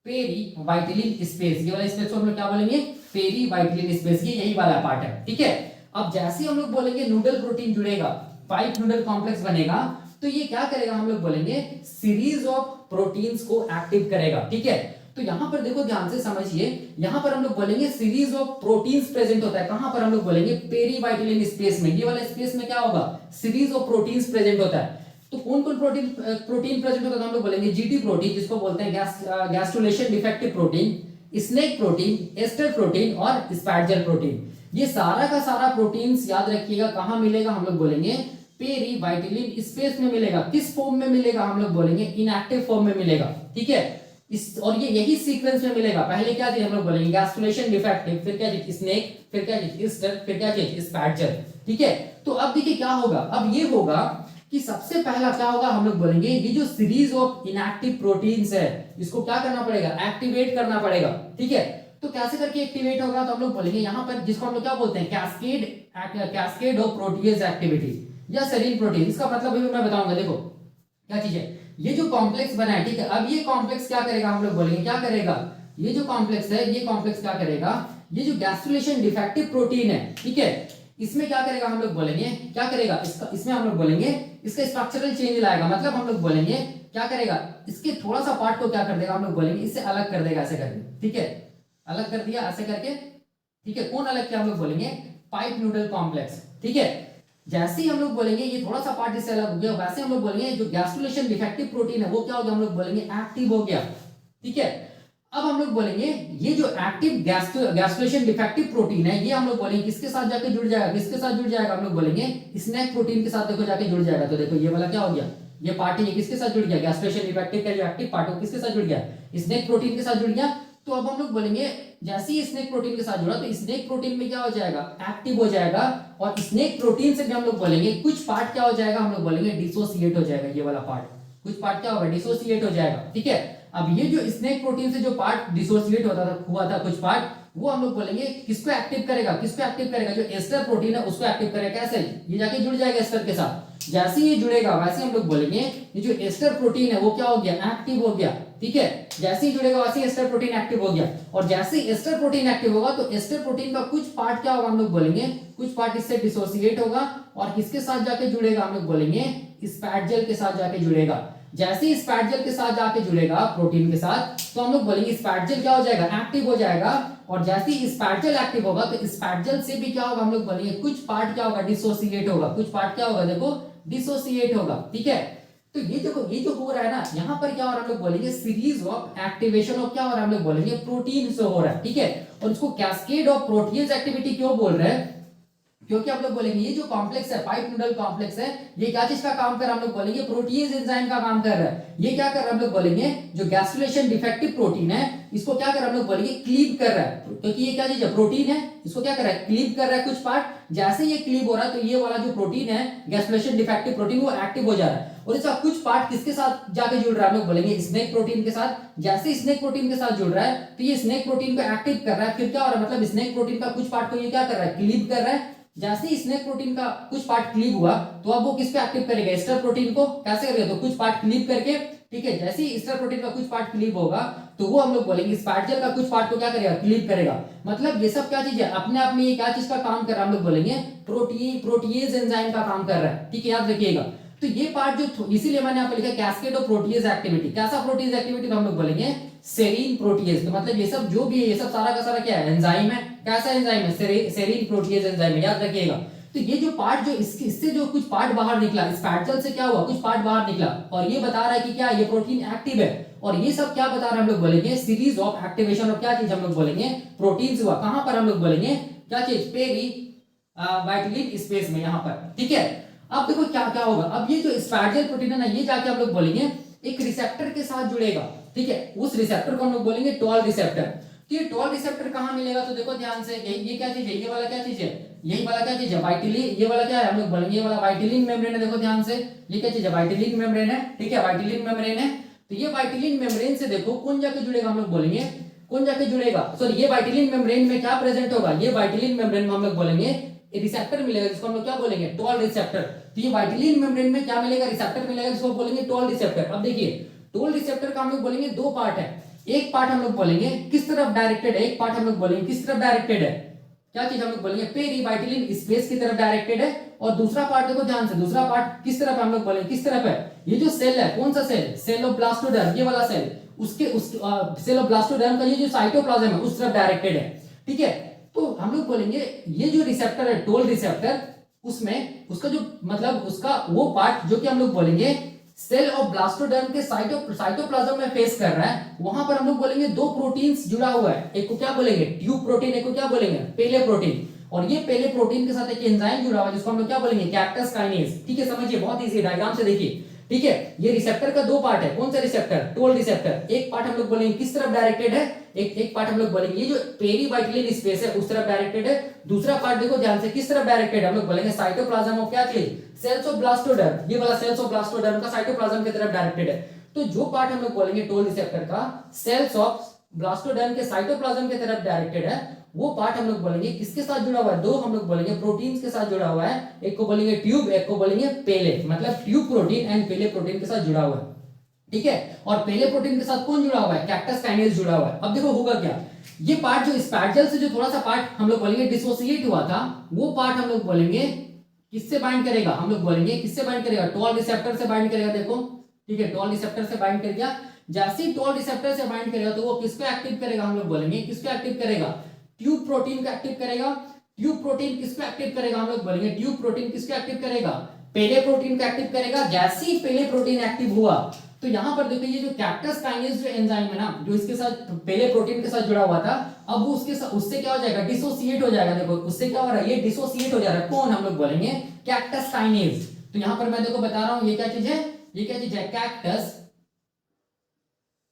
पेरी वाइटिलिन स्पेस। ये वाला स्पेस को हम लोग क्या बोलेंगे, पेरी वाइटिलिन स्पेस, ये यही वाला पार्ट है। ठीक है, अब जैसे हम लोग बोलेंगे नूडल प्रोटीन जुड़ेगा, पाइप नूडल कॉम्प्लेक्स बनेगा, तो ये क्या करेगा, हम लोग बोलेंगे सीरीज ऑफ प्रोटीन्स को एक्टिव करेगा। ठीक है, तो यहां पर देखो ध्यान से समझिए, यहां पर हम लोग बोलेंगे सीरीज ऑफ प्रोटीन्स प्रेजेंट होता है, कहां पर, हम लोग बोलेंगे पेरी वाइटिलिन स्पेस में। ये वाला स्पेस में क्या होगा, सीरीज ऑफ प्रोटीन्स प्रेजेंट होता है। तो कौन कौन प्रोटीन प्रेजेंट होता है, हम लोग बोलेंगे जीटी प्रोटीन, जिसको बोलते हैं gastrulation defective protein, snake protein, easter protein और स्पैटजेल प्रोटीन। ये सारा का सारा प्रोटीन्स याद रखिएगा कहां मिलेगा, हम लोग बोलेंगे पेरी वाइटिलिन स्पेस में मिलेगा। किस फॉर्म में मिलेगा, हम लोग बोलेंगे इनएक्टिव फॉर्म में मिलेगा। ठीक है, और ये यही सीक्वेंस में मिलेगा। पहले क्या चीज हम लोग बोलेंगे गैस्ट्रुलेशन डिफेक्टिव, फिर क्या चीज स्नेक, फिर क्या चीज एस्टर, फिर क्या चीज स्पैटजेल। ठीक है, तो अब देखिए क्या होगा, अब ये होगा कि सबसे पहला क्या होगा, हम लोग बोलेंगे ये जो सीरीज ऑफ इनएक्टिव प्रोटीन्स है, इसको क्या करना पड़ेगा, एक्टिवेट करना पड़ेगा। ठीक है, तो कैसे करके एक्टिवेट होगा, तो हम लोग बोलेंगे यहाँ पर, जिसको हम लोग क्या बोलते हैं, कैस्केड ऑफ प्रोटीएज एक्टिविटी या सेरीन प्रोटीन। इसका मतलब भी मैं बताऊंगा। देखो क्या चीज है, ये जो कॉम्प्लेक्स बना है, ठीक है, अब ये कॉम्प्लेक्स क्या करेगा, हम लोग बोलेंगे क्या करेगा, ये जो कॉम्प्लेक्स है, ये कॉम्प्लेक्स क्या करेगा, ये जो गैस्ट्रुलेशन डिफेक्टिव प्रोटीन है, ठीक है, इसमें क्या करेगा, हम लोग बोलेंगे क्या करेगा, इसमें हम लोग बोलेंगे इसका स्ट्रक्चरल चेंज लाएगा। मतलब हम लोग बोलेंगे क्या करेगा, इसके थोड़ा सा पार्ट को क्या कर देगा, हम लोग बोलेंगे इससे अलग कर देगा, ऐसे करके। ठीक है, अलग कर दिया ऐसे करके। ठीक है, कौन अलग किया, हम लोग बोलेंगे पाइप नूडल कॉम्प्लेक्स। ठीक है, जैसे ही हम लोग बोलेंगे ये थोड़ा सा पार्ट इससे अलग हो गया, वैसे हम लोग बोलेंगे जो गैस्ट्रुलेशन डिफेक्टिव प्रोटीन है वो क्या हो गया, हम लोग बोलेंगे एक्टिव हो गया। ठीक है, अब हम लोग बोलेंगे ये जो एक्टिव गैस्ट्रुलेशन डिफेक्टिव प्रोटीन है, ये हम लोग बोलेंगे किसके साथ जाके जुड़ जाएगा, किसके साथ जुड़ जाएगा, हम लोग बोलेंगे स्नेक प्रोटीन के साथ देखो जाके जुड़ जाएगा। तो देखो ये वाला क्या हो गया, ये पार्ट है, ये किसके साथ जुड़ गया, गैस्ट्रुलेशन डिफेक्टिव का जो एक्टिव पार्ट है किसके साथ जुड़ गया, स्नेक प्रोटीन के साथ जुड़ गया। तो अब हम लोग बोलेंगे जैसे ही स्नेक प्रोटीन के साथ जुड़ा, तो स्नेक प्रोटीन में क्या हो जाएगा, एक्टिव हो जाएगा। और स्नेक प्रोटीन से भी हम लोग बोलेंगे कुछ पार्ट क्या हो जाएगा, हम लोग बोलेंगे डिसोसिएट हो जाएगा, ये वाला पार्ट। कुछ पार्ट क्या होगा, डिसोसिएट हो जाएगा। ठीक है, अब ये जो स्नेक प्रोटीन से जो पार्ट डिसोसिएट होता था, हुआ था कुछ पार्ट, वो हम लोग बोलेंगे किसको एक्टिव करेगा, किसको एक्टिव करेगा, जो एस्टर प्रोटीन है उसको एक्टिव करेगा। कैसे, ये जाके जुड़ जाएगा एस्टर के साथ, जैसे ये जुड़ेगा वैसे हम लोग बोलेंगे ये जो एस्टर प्रोटीन है वो क्या हो गया, एक्टिव हो गया। ठीक है, जैसे ही जुड़ेगा वैसे एस्टर प्रोटीन एक्टिव हो गया, और जैसे ही एस्टर प्रोटीन एक्टिव होगा तो एस्टर प्रोटीन का कुछ पार्ट क्या होगा, हम लोग बोलेंगे कुछ पार्ट इससे डिसोसिएट होगा, और किसके साथ जाके जुड़ेगा, हम लोग बोलेंगे स्पैटजेल के साथ जाके जुड़ेगा। जैसे ही स्पैटजेल के साथ जाके जुड़ेगा प्रोटीन के साथ, तो हम लोग बोलेंगे स्पैटजेल क्या हो जाएगा, एक्टिव हो जाएगा, और जैसे ही स्पैटजेल एक्टिव होगा तो स्पैटजेल से भी क्या होगा, हम लोग बोलेंगे कुछ पार्ट क्या होगा, डिसोसिएट होगा, कुछ पार्ट क्या होगा, देखो डिसोसिएट होगा। ठीक है, तो ये देखो ये जो हो रहा है ना, यहाँ पर क्या हो रहा है, हम लोग बोलेंगे सीरीज ऑफ एक्टिवेशन ऑफ क्या हो रहा है, हम लोग बोलेंगे प्रोटीन से हो रहा है। ठीक है, और इसको कैस्केड ऑफ प्रोटीज एक्टिविटी क्यों बोल रहे हैं, क्योंकि आप लोग बोलेंगे ये जो कॉम्प्लेक्स है, पाइप नूडल कॉम्प्लेक्स है, ये क्या चीज का काम कर रहा है, हम लोग बोलेंगे प्रोटीज एंजाइम का काम कर रहा है। ये क्या कर रहा है, हम लोग बोलेंगे जो गैस्ट्रुलेशन डिफेक्टिव प्रोटीन है इसको क्या कर रहा है, हम लोग बोलेंगे क्लीव कर रहा है, क्योंकि ये क्या चीज है, प्रोटीन है, इसको क्या कर रहा है, क्लीव कर रहा है कुछ पार्ट। जैसे ये क्लीव हो रहा है तो ये वाला जो प्रोटीन है गैस्ट्रुलेशन डिफेक्टिव प्रोटीन वो एक्टिव हो जा रहा है, और इसका कुछ पार्ट किसके साथ जाके जुड़ रहा है, हम लोग बोलेंगे स्नेक प्रोटीन के साथ। जैसे स्नेक प्रोटीन के साथ जुड़ रहा है तो ये स्नेक प्रोटीन को एक्टिव कर रहा है, फिर क्या हो रहा है, मतलब स्नेक प्रोटीन का कुछ पार्ट को ये क्या कर रहा है, क्लीव कर रहा है। जैसे ही स्नेक प्रोटीन का कुछ पार्ट क्लीव हुआ तो अब वो किस पे एक्टिव करेगा, एस्टर प्रोटीन को। कैसे करेगा, तो कुछ पार्ट क्लीव करके। ठीक है, जैसे ही एस्टर प्रोटीन का कुछ पार्ट क्लीव होगा तो वो हम लोग बोलेंगे स्पैटजेल का कुछ पार्ट को क्या करेगा, क्लीव करेगा। मतलब ये सब क्या चीज है, अपने आप में ये क्या चीज का काम कर रहा है, हम लोग बोलेंगे प्रोटीज एंजाइम का काम कर रहा है। ठीक है, याद रखिएगा। तो ये पार्ट जो, इसीलिए मैंने यहाँ पे लिखा कैस्केड ऑफ प्रोटीज एक्टिविटी। कैसा प्रोटीज एक्टिविटी, तो हम लोग बोलेंगे सेरीन प्रोटीज। तो मतलब ये सब जो भी है ये सब सारा का सारा क्या है, एंजाइम है। कैसा एंजाइम है, सेरीन प्रोटीज एंजाइम है, याद रखिएगा। तो ये जो पार्ट जो इससे जो कुछ पार्ट बाहर निकला, स्पैटजेल से क्या हुआ, कुछ पार्ट बाहर निकला, और ये बता रहा है कि क्या ये प्रोटीन एक्टिव है। और ये सब क्या बता रहा है, हम लोग बोलेंगे सीरीज ऑफ एक्टिवेशन ऑफ क्या चीज, हम लोग बोलेंगे प्रोटीन्स हुआ। कहां पर, हम लोग बोलेंगे क्या चीज, पेरी वाइटिलिन स्पेस में, यहां पर। ठीक है, अब देखो क्या क्या होगा, अब ये जो स्पैटजेल प्रोटीन है ना, ये जाके हम लोग बोलेंगे एक रिसेप्टर के साथ जुड़ेगा। ठीक है, उस रिसेप्टर को हम लोग बोलेंगे टॉल रिसेप्टर। तो ये टॉल रिसेप्टर कहां मिलेगा, तो देखो ध्यान से, ये क्या चीज है, ये वाला क्या चीज है, यही वाला क्या चीज है, वाइटिलिन। ये वाला क्या है, हम लोग बोलेंगे ये वाला वाइटिलिन मेम्ब्रेन है। देखो ध्यान से, ये क्या चीज है, वाइटिलिन मेम्ब्रेन है। ठीक है, वाइटिलिन मेम्ब्रेन है। तो ये वाइटिलिन मेम्ब्रेन से देखो कौन जाके जुड़ेगा, हम लोग बोलेंगे कौन जाके जुड़ेगा, सॉरी ये वाइटिलिन मेम्ब्रेन में क्या प्रेजेंट होगा, ये वाइटिलिन मेम्ब्रेन में हम लोग बोलेंगे रिसेप्टर मिलेगा, जिसको हम लोग क्या बोलेंगे, टॉल रिसेप्टर। तो ये वाइटिलिन मेम्ब्रेन में क्या मिलेगा, रिसेप्टर मिलेगा, जिसको बोलेंगे टॉल रिसेप्टर। अब देखिए टोल रिसेप्टर का हम लोग बोलेंगे दो पार्ट है। एक पार्ट हम लोग बोलेंगे किस तरफ डायरेक्टेड है, एक पार्ट हम लोग बोलेंगे किस तरफ डायरेक्टेड है, क्या चीज हम लोग बोलेंगे पेरीवाइटिलिन स्पेस की तरफ डायरेक्टेड है। और दूसरा पार्ट देखो ध्यान से, दूसरा पार्ट किस तरफ हम लोग बोलेंगे किस तरफ है, ये जो सेल है, कौन सा सेल, सेल ऑफ ब्लास्टोडर्म, ये वाला सेल, उसके सेल ऑफ ब्लास्टोडर्म का ये जो साइटोप्लाज्म है उस तरफ डायरेक्टेड है। ठीक है, तो हम लोग बोलेंगे ये जो रिसेप्टर है टोल रिसेप्टर, उसमें उसका जो मतलब उसका वो पार्ट जो कि हम लोग बोलेंगे सेल ऑफ ब्लास्टोडर्म के साइटोप्लाज्म में फेस कर रहा है, वहां पर हम लोग बोलेंगे दो प्रोटीन्स जुड़ा हुआ है। एक को क्या बोलेंगे, ट्यूब प्रोटीन, एक को क्या बोलेंगे, पेले प्रोटीन। और ये पेले प्रोटीन के साथ एक एंजाइम जुड़ा हुआ है जिसको हम लोग क्या बोलेंगे, कैक्टस काइनेज। ठीक है, समझिए, बहुत इजी, डायग्राम से देखिए। ठीक है, ये रिसेप्टर का दो पार्ट है, कौन सा रिसेप्टर, टोल रिसेप्टर। एक पार्ट हम लोग बोलेंगे किस तरफ डायरेक्टेड है, एक पार्ट हम लोग बोलेंगे ये जो पेरीवाइटिलिन स्पेस है उस तरफ डायरेक्टेड है। दूसरा पार्ट देखो ध्यान से किस तरफ डायरेक्टेड है, हम लोग बोलेंगे साइटोप्लाज्म ऑफ क्या चीज, सेल्स ऑफ ब्लास्टोडर्म। ये वाला सेल्स ऑफ ब्लास्टोडर्म का साइटोप्लाज्म की तरफ डायरेक्टेड है। तो जो पार्ट हम लोग बोलेंगे टोल रिसेप्टर का सेल्स ऑफ ब्लास्टोडर्म के साइटोप्लाज्म की तरफ डायरेक्टेड है, वो पार्ट हम लोग बोलेंगे किसके साथ जुड़ा हुआ है, दो हम लोग बोलेंगे प्रोटीन्स के साथ जुड़ा हुआ है। एक को बोलेंगे ट्यूब, एक को बोलेंगे पेले, मतलब tube protein and Pele protein के साथ जुड़ा हुआ है। ठीक है, और पेले प्रोटीन के साथ कौन जुड़ा हुआ है, कैक्टस काइनेज जुड़ा हुआ है। अब देखो होगा क्या, ये पार्ट जो स्पैटजेल से जो थोड़ा सा पार्ट हम लोग बोलेंगे डिसोसिएट हुआ था, वो पार्ट हम लोग बोलेंगे किससे बाइंड करेगा, हम लोग बोलेंगे किससे बाइंड करेगा, टॉल रिसेप्टर से बाइंड करेगा। देखो ठीक है, टॉल रिसेप्टर से बाइंड करेगा। जैसे ही टॉल रिसेप्टर से बाइंड करेगा तो वो किसको एक्टिव करेगा, हम लोग बोलेंगे किसको एक्टिव करेगा, ट्यूब प्रोटीन को एक्टिव करेगा। ट्यूब प्रोटीन किसको एक्टिव करेगा, हम लोग बोलेंगे ट्यूब प्रोटीन किसको एक्टिव करेगा, पेले प्रोटीन को एक्टिव करेगा। जैसे ही पेले प्रोटीन एक्टिव हुआ तो यहां पर देखो ये जो कैक्टस काइनेज जो एंजाइम है ना, जो इसके साथ पेले प्रोटीन के साथ जुड़ा हुआ था, अब वो उसके साथ उससे क्या हो जाएगा, डिसोसिएट हो जाएगा। देखो उससे क्या हो रहा है, ये डिसोसिएट हो जा रहा है। कौन, हम लोग बोलेंगे कैक्टस काइनेज। तो यहां पर मैं देखो बता रहा हूं ये क्या चीज है, ये क्या चीज है,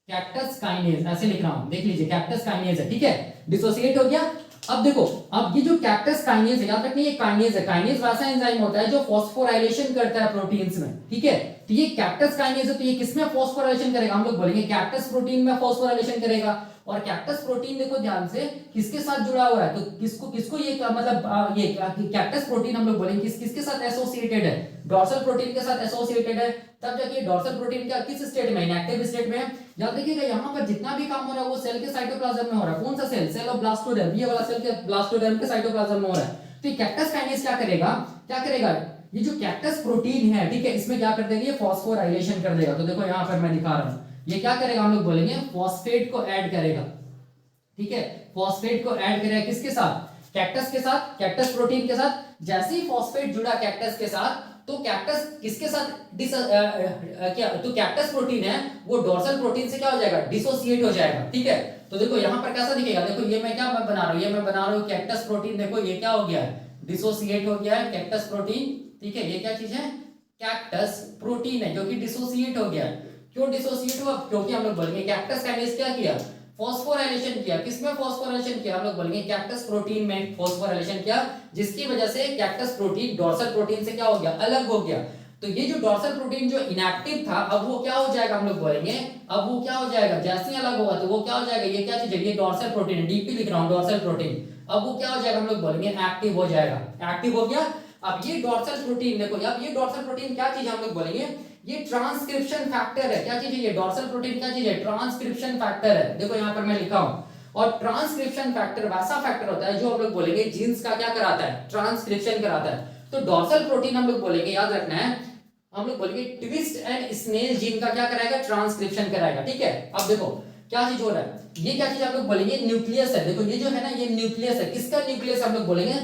कैक्टस काइनेज, ऐसे लिख रहा हूं, देख लीजिए कैक्टस काइनेज है। ठीक है, डिसोसिएट हो गया। अब देखो, अब ये जो कैक्टस काइनेज है, याद रखना ये काइनेज है। काइनेज वैसा एंजाइम होता है जो फॉस्फोराइलेशन करता है प्रोटीन्स में, ठीक है। तो ये कैक्टस काइनेज है, तो ये किसमें फॉस्फोराइलेशन करेगा, हम लोग बोलेंगे कैक्टस प्रोटीन में फॉस्फोराइलेशन करेगा। और कैक्टस प्रोटीन देखो ध्यान से किसके साथ जुड़ा हुआ है, तो किसको किसको ये मतलब ये कैक्टस प्रोटीन हम लोग बोलेंगे किसके साथ एसोसिएटेड है, डॉर्सल प्रोटीन के साथ एसोसिएटेड है। तब जाके डॉर्सल प्रोटीन क्या किस स्टेट में, इनएक्टिव स्टेट में है। याद रखिएगा यहाँ पर जितना भी काम हो रहा है वो सेल के साइटोप्लाज्म में हो रहा है। कौन सा सेल, सेल ऑफ ब्लास्टोडर्म, ये वाला सेल के ब्लास्टोडर्म के साइटोप्लाज्म में हो रहा है। तो ये कैक्टस काइनेज क्या करेगा, क्या करेगा, ये जो कैक्टस प्रोटीन है, ठीक है, इसमें क्या कर देगा, ये फॉस्फोराइलेशन कर देगा। तो देखो यहाँ पर मैं दिखा रहा हूँ, ये क्या करेगा, हम लोग बोलेंगे फॉस्फेट को ऐड करेगा, ठीक है। फॉस्फेट को ऐड करेगा किसके साथ, कैक्टस के साथ, कैक्टस प्रोटीन के साथ। जैसे ही फॉस्फेट जुड़ा कैक्टस के साथ, तो कैक्टस किसके साथ क्या, तो कैक्टस प्रोटीन है वो डोर्सल प्रोटीन से क्या हो जाएगा, डिसोसिएट हो जाएगा, ठीक है। तो देखो यहाँ पर कैसा दिखेगा, देखो ये मैं क्या बना रहा हूँ, ये मैं बना रहा हूँ कैक्टस प्रोटीन, देखो ये क्या हो गया है, डिसोसिएट हो गया है कैक्टस प्रोटीन, ठीक है। ये क्या चीज है, कैक्टस प्रोटीन है जो कि डिसोसिएट हो गया। क्यों डिसोसिएट हुआ, क्योंकि हम लोग बोलेंगे कैक्टस काइनेज क्या किया, फॉस्फोराइलेशन किया। किसमें फॉस्फोराइलेशन किया, हम लोग बोलेंगे कैक्टस प्रोटीन में फॉस्फोराइलेशन किया, जिसकी वजह से कैक्टस प्रोटीन डोर्सल प्रोटीन से क्या हो गया, अलग हो गया। तो ये जो डोर्सल प्रोटीन जो इनएक्टिव था, अब वो क्या हो जाएगा, हम लोग बोलेंगे अब वो क्या हो जाएगा, जैसे ही अलग होगा तो वो क्या हो जाएगा, ये क्या चीज है, ये डोर्सल प्रोटीन है, डीपी लिख रहा हूं डोर्सल प्रोटीन। अब वो क्या हो जाएगा, हम लोग बोलेंगे एक्टिव हो जाएगा, एक्टिव हो गया। अब ये डोर्सल प्रोटीन देखो, अब ये डोर्सल प्रोटीन क्या चीज है, हम लोग बोलेंगे ये ट्रांसक्रिप्शन फैक्टर है। क्या चीज है ये डोर्सल प्रोटीन, क्या चीज है, ट्रांसक्रिप्शन फैक्टर है। देखो यहाँ पर मैं लिखा हूं, और ट्रांसक्रिप्शन फैक्टर वैसा फैक्टर होता है जो हम लोग बोलेंगे जीन्स का क्या कराता है, ट्रांसक्रिप्शन कराता है। तो डोर्सल प्रोटीन हम लोग बोलेंगे, याद रखना है, हम लोग बोलेंगे ट्विस्ट एंड स्नेल जीन का क्या कराएगा, ट्रांसक्रिप्शन कराएगा, ठीक है। अब देखो क्या चीज हो रहा है, ये क्या चीज हम लोग बोलेंगे, न्यूक्लियस है। देखो ये जो है ना, ये न्यूक्लियस है, किसका न्यूक्लियस हम लोग बोलेंगे,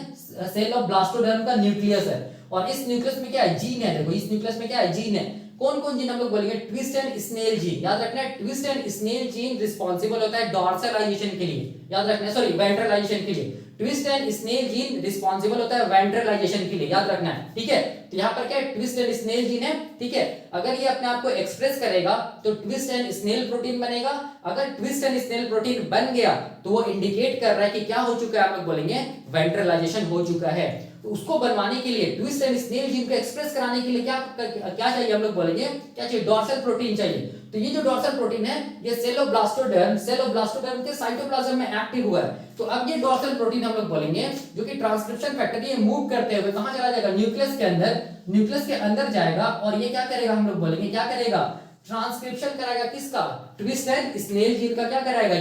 सेल ऑफ ब्लास्टोडर्म का न्यूक्लियस है। और इस न्यूक्लियस में क्या है, जीन है। देखो इस न्यूक्लियस में क्या है, जीन है। कौन कौन जीन हम लोग बोलेंगे, ट्विस्ट एंड स्नेल जीन। याद रखना है twist and snail gene responsible होता है डॉर्सलाइजेशन के लिए, याद रखना है, सॉरी वेंट्रलाइजेशन के लिए। Twist and snail gene responsible होता है वेंट्रलाइजेशन के लिए, याद रखना है, ठीक है। तो यहाँ पर क्या है, ट्विस्ट एंड स्नेल जीन है, ठीक है। अगर ये अपने आप को एक्सप्रेस करेगा तो ट्विस्ट एंड स्नेल प्रोटीन बनेगा। अगर ट्विस्ट एंड स्नेल प्रोटीन बन गया तो वो इंडिकेट कर रहा है कि क्या हो चुका है, आप लोग बोलेंगे वेंट्रलाइजेशन हो चुका है। तो उसको बनवाने के लिए, ट्विस्ट एंड स्नेल जीन को एक्सप्रेस कराने के लिए क्या चाहिए, हम लोग बोलेंगे क्या चाहिए, डोर्सल प्रोटीन चाहिए। तो ये जो डोर्सल प्रोटीन है ये सेल ऑफ ब्लास्टोडर्म के साइटोप्लाज्म में एक्टिव हुआ है। तो अब ये डोर्सल प्रोटीन हम लोग बोलेंगे जो कि ट्रांसक्रिप्शन फैक्टर ये मूव करते हुए कहां चला जाएगा, न्यूक्लियस के अंदर, न्यूक्लियस के अंदर जाएगा। और ये क्या करेगा, हम लोग बोलेंगे क्या करेगा, ट्रांसक्रिप्शन कराएगा किसका, ट्विस्ट एंड स्नेल जीन का क्या कराएगा,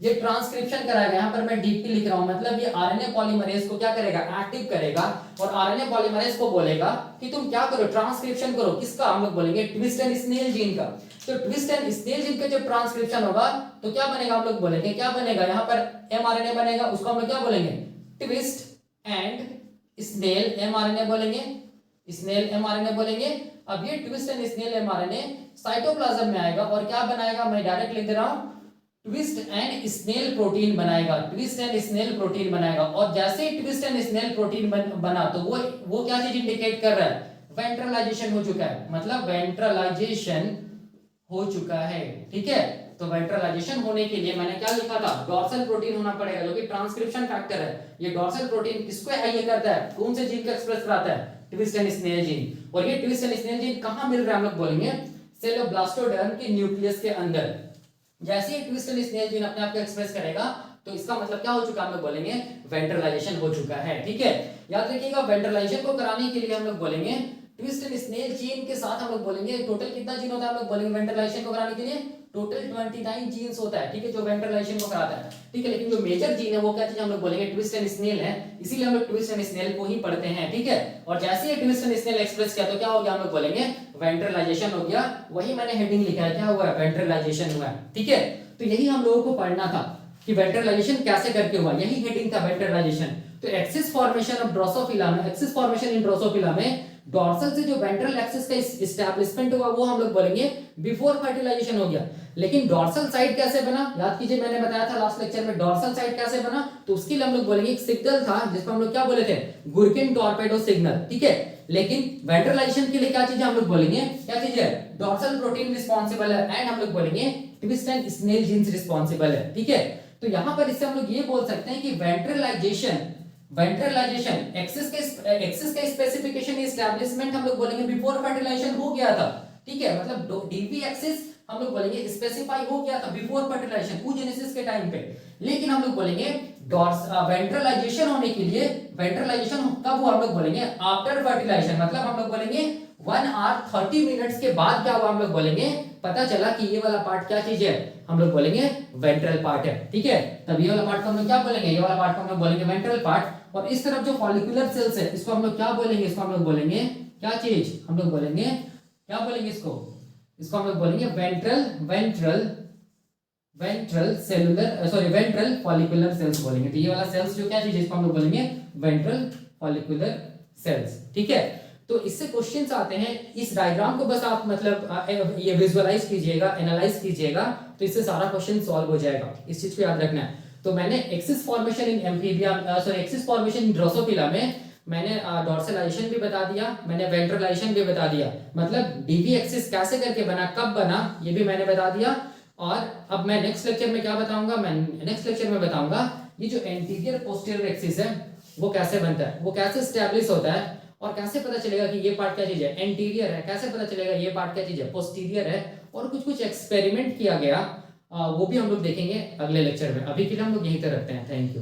ये ट्रांसक्रिप्शन कराएगा। यहाँ पर मैं डीपी लिख रहा हूं, मतलब ये आरएनए पॉलीमरेज को क्या करेगा, एक्टिव करेगा। और आरएनए पॉलीमरेज को बोलेगा कि तुम क्या करो, ट्रांसक्रिप्शन करो किसका, हम लोग बोलेंगे ट्विस्ट एंड स्नेल जीन का। तो ट्विस्ट एंड स्नेल जीन का जब ट्रांसक्रिप्शन होगा तो क्या बनेगा, हम लोग बोलेंगे क्या बनेगा, यहाँ पर एमआरएनए बनेगा, उसको हम लोग क्या बोलेंगे, ट्विस्ट एंड स्नेल एमआरएनए बोलेंगे, स्नेल एमआरएनए बोलेंगे। अब ये twist and snail mRNA cytoplasm में आएगा और क्या बनाएगा, मैं डायरेक्ट लिख दे रहा हूं, ट्विस्ट एंड स्नेल प्रोटीन बनाएगा, ट्विस्ट एंड स्नेल प्रोटीन बनाएगा। और जैसे ही ट्विस्ट एंड स्नेल प्रोटीन बना तो वो क्या चीज इंडिकेट कर रहा है, वेंट्रलाइजेशन हो चुका है, मतलब वेंट्रलाइजेशन हो चुका है, ठीक है। तो वेंट्रलाइजेशन होने के लिए मैंने क्या लिखा था, डोर्सल प्रोटीन होना पड़ेगा जो कि ट्रांसक्रिप्शन फैक्टर है। ये डोर्सल प्रोटीन किसको ये करता है, कौन से जीन को एक्सप्रेस कराता है, ट्विस्ट एंड स्नेल जीन। और ये ट्विस्ट एंड स्नेल जीन कहां मिल रहा है, हम लोग बोलेंगे सेल ऑफ ब्लास्टोडर्म के न्यूक्लियस के अंदर। जैसे ही ट्विस्ट एंड स्नेल जीन अपने आप को एक्सप्रेस करेगा तो इसका मतलब क्या हो चुका है, हम लोग बोलेंगे वेंट्रलाइजेशन हो चुका है, ठीक है। याद रखिएगा वेंट्रलाइजेशन को कराने के लिए हम लोग बोलेंगे ट्विस्ट एंड स्नेल जीन के साथ हम लोग बोलेंगे टोटल कितना जीन होता है, हम लोग बोलेंगे वेंट्रलाइजेशन को कराने के लिए टोटल 29 जीन्स होता है, ठीक है, जो वेंट्रलाइजेशन को कराता है, ठीक है। लेकिन जो मेजर जीन है वो क्या चीज हम लोग बोलेंगे ट्विस्ट एंड स्नेल है, इसीलिए हम लोग ट्विस्ट एंड स्नेल को ही पढ़ते हैं, ठीक है। और जैसे ही ट्विस्ट एंड स्नेल एक्सप्रेस किया तो क्या हो गया, हम लोग बोलेंगे वेंट्रलाइजेशन हो गया। वही मैंने हेडिंग लिखा है, क्या हुआ, वेंट्रलाइजेशन हुआ, ठीक है। तो यही हम लोगों को पढ़ना था कि वेंट्रलाइजेशन कैसे करके हुआ, यही हेडिंग था वेंट्रलाइजेशन। तो एक्सिस फॉर्मेशन ऑफ ड्रोसोफिला में, एक्सिस फॉर्मेशन इन ड्रोसोफिला में डॉर्सल से जो वेंट्रल एक्सिस का एस्टैब्लिशमेंट हुआ वो हम लोग बोलेंगे बिफोर फर्टिलाइजेशन हो गया। लेकिन डॉर्सल साइड कैसे बना, याद कीजिए मैंने बताया था लास्ट लेक्चर में डॉर्सल साइड कैसे बना। तो उसके लिए हम लोग बोलेंगे एक सिग्नल था जिसको हम लोग क्या बोले थे, गुरकिन टॉर्पेडो सिग्नल, ठीक है। लेकिन वेंट्रलाइजेशन के लिए क्या चीज हम लोग बोलेंगे, क्या चीज है, डॉर्सल प्रोटीन रिस्पॉन्सिबल है, एंड हम लोग बोलेंगे twist and snail genes responsible है, ठीक है। तो तो यहां पर इससे हम लोग ये बोल सकते हैं कि वेंट्रलाइजेशन एक्सिस के स्पेसिफिकेशन एस्टैब्लिशमेंट हम लोग बोलेंगे बिफोर फर्टिलाइजेशन हो गया था, ठीक है, मतलब डीवी एक्सिस हम लोग बोलेंगे स्पेसिफाई हो गया था बिफोर फर्टिलाइजेशन oogenesis के टाइम पे, लेकिन हम लोग बोलेंगे वेंट्रलाइजेशन होने के लिए, वेंट्रलाइजेशन कब हुआ हम लोग बोलेंगे आफ्टर फर्टिलाइजेशन, मतलब हम लोग बोलेंगे 1 आवर 30 मिनट्स के बाद क्या हुआ हम लोग बोलेंगे, पता चला कि ये वाला पार्ट क्या चीज है, हम लोग बोलेंगे वेंट्रल पार्ट है, ठीक है। तब ये वाला पार्ट को हम लोग क्या बोलेंगे, ये वाला पार्ट को हम लोग बोलेंगे वेंट्रल पार्ट, और इस तरफ जो फॉलिकुलर सेल्स है इसको हम लोग क्या बोलेंगे, इसको हम लोग बोलेंगे क्या चीज, हम लोग बोलेंगे क्या बोलेंगे इसको हम लोग बोलेंगे ventral cellular ventral follicular cells बोलेंगे। तो ये वाला सेल्स जो क्या चीज है इसको हम लोग बोलेंगे वेंट्रल फॉलिकुलर सेल्स, ठीक है। तो इससे क्वेश्चंस आते हैं, इस डायग्राम को बस आप मतलब ये विजुअलाइज कीजिएगा, एनालाइज कीजिएगा, तो इससे सारा क्वेश्चन सॉल्व हो जाएगा, इस चीज को याद रखना है। तो मैंने एक्सिस फॉर्मेशन इन एम्फीबिया एक्सिस फॉर्मेशन इन ड्रोसोफिला में मैंने डॉर्सलाइजेशन भी बता दिया, मैंने वेंट्रलाइजेशन भी बता दिया, मतलब डीवी एक्सिस कैसे करके बना, कब बना, ये भी मैंने बता दिया। और अब मैं नेक्स्ट लेक्चर में क्या बताऊंगा, मैं नेक्स्ट लेक्चर में बताऊंगा ये जो एंटीरियर पोस्टीरियर एक्सिस है वो कैसे बनता है, वो कैसे एस्टैब्लिश होता है, और कैसे पता चलेगा कि ये पार्ट क्या चीज है, एंटीरियर है, कैसे पता चलेगा ये पार्ट क्या चीज है, पोस्टीरियर है, और कुछ कुछ एक्सपेरिमेंट किया गया वो भी हम लोग देखेंगे अगले लेक्चर में। अभी के लिए हम लोग यहीं तक रखते हैं, थैंक यू।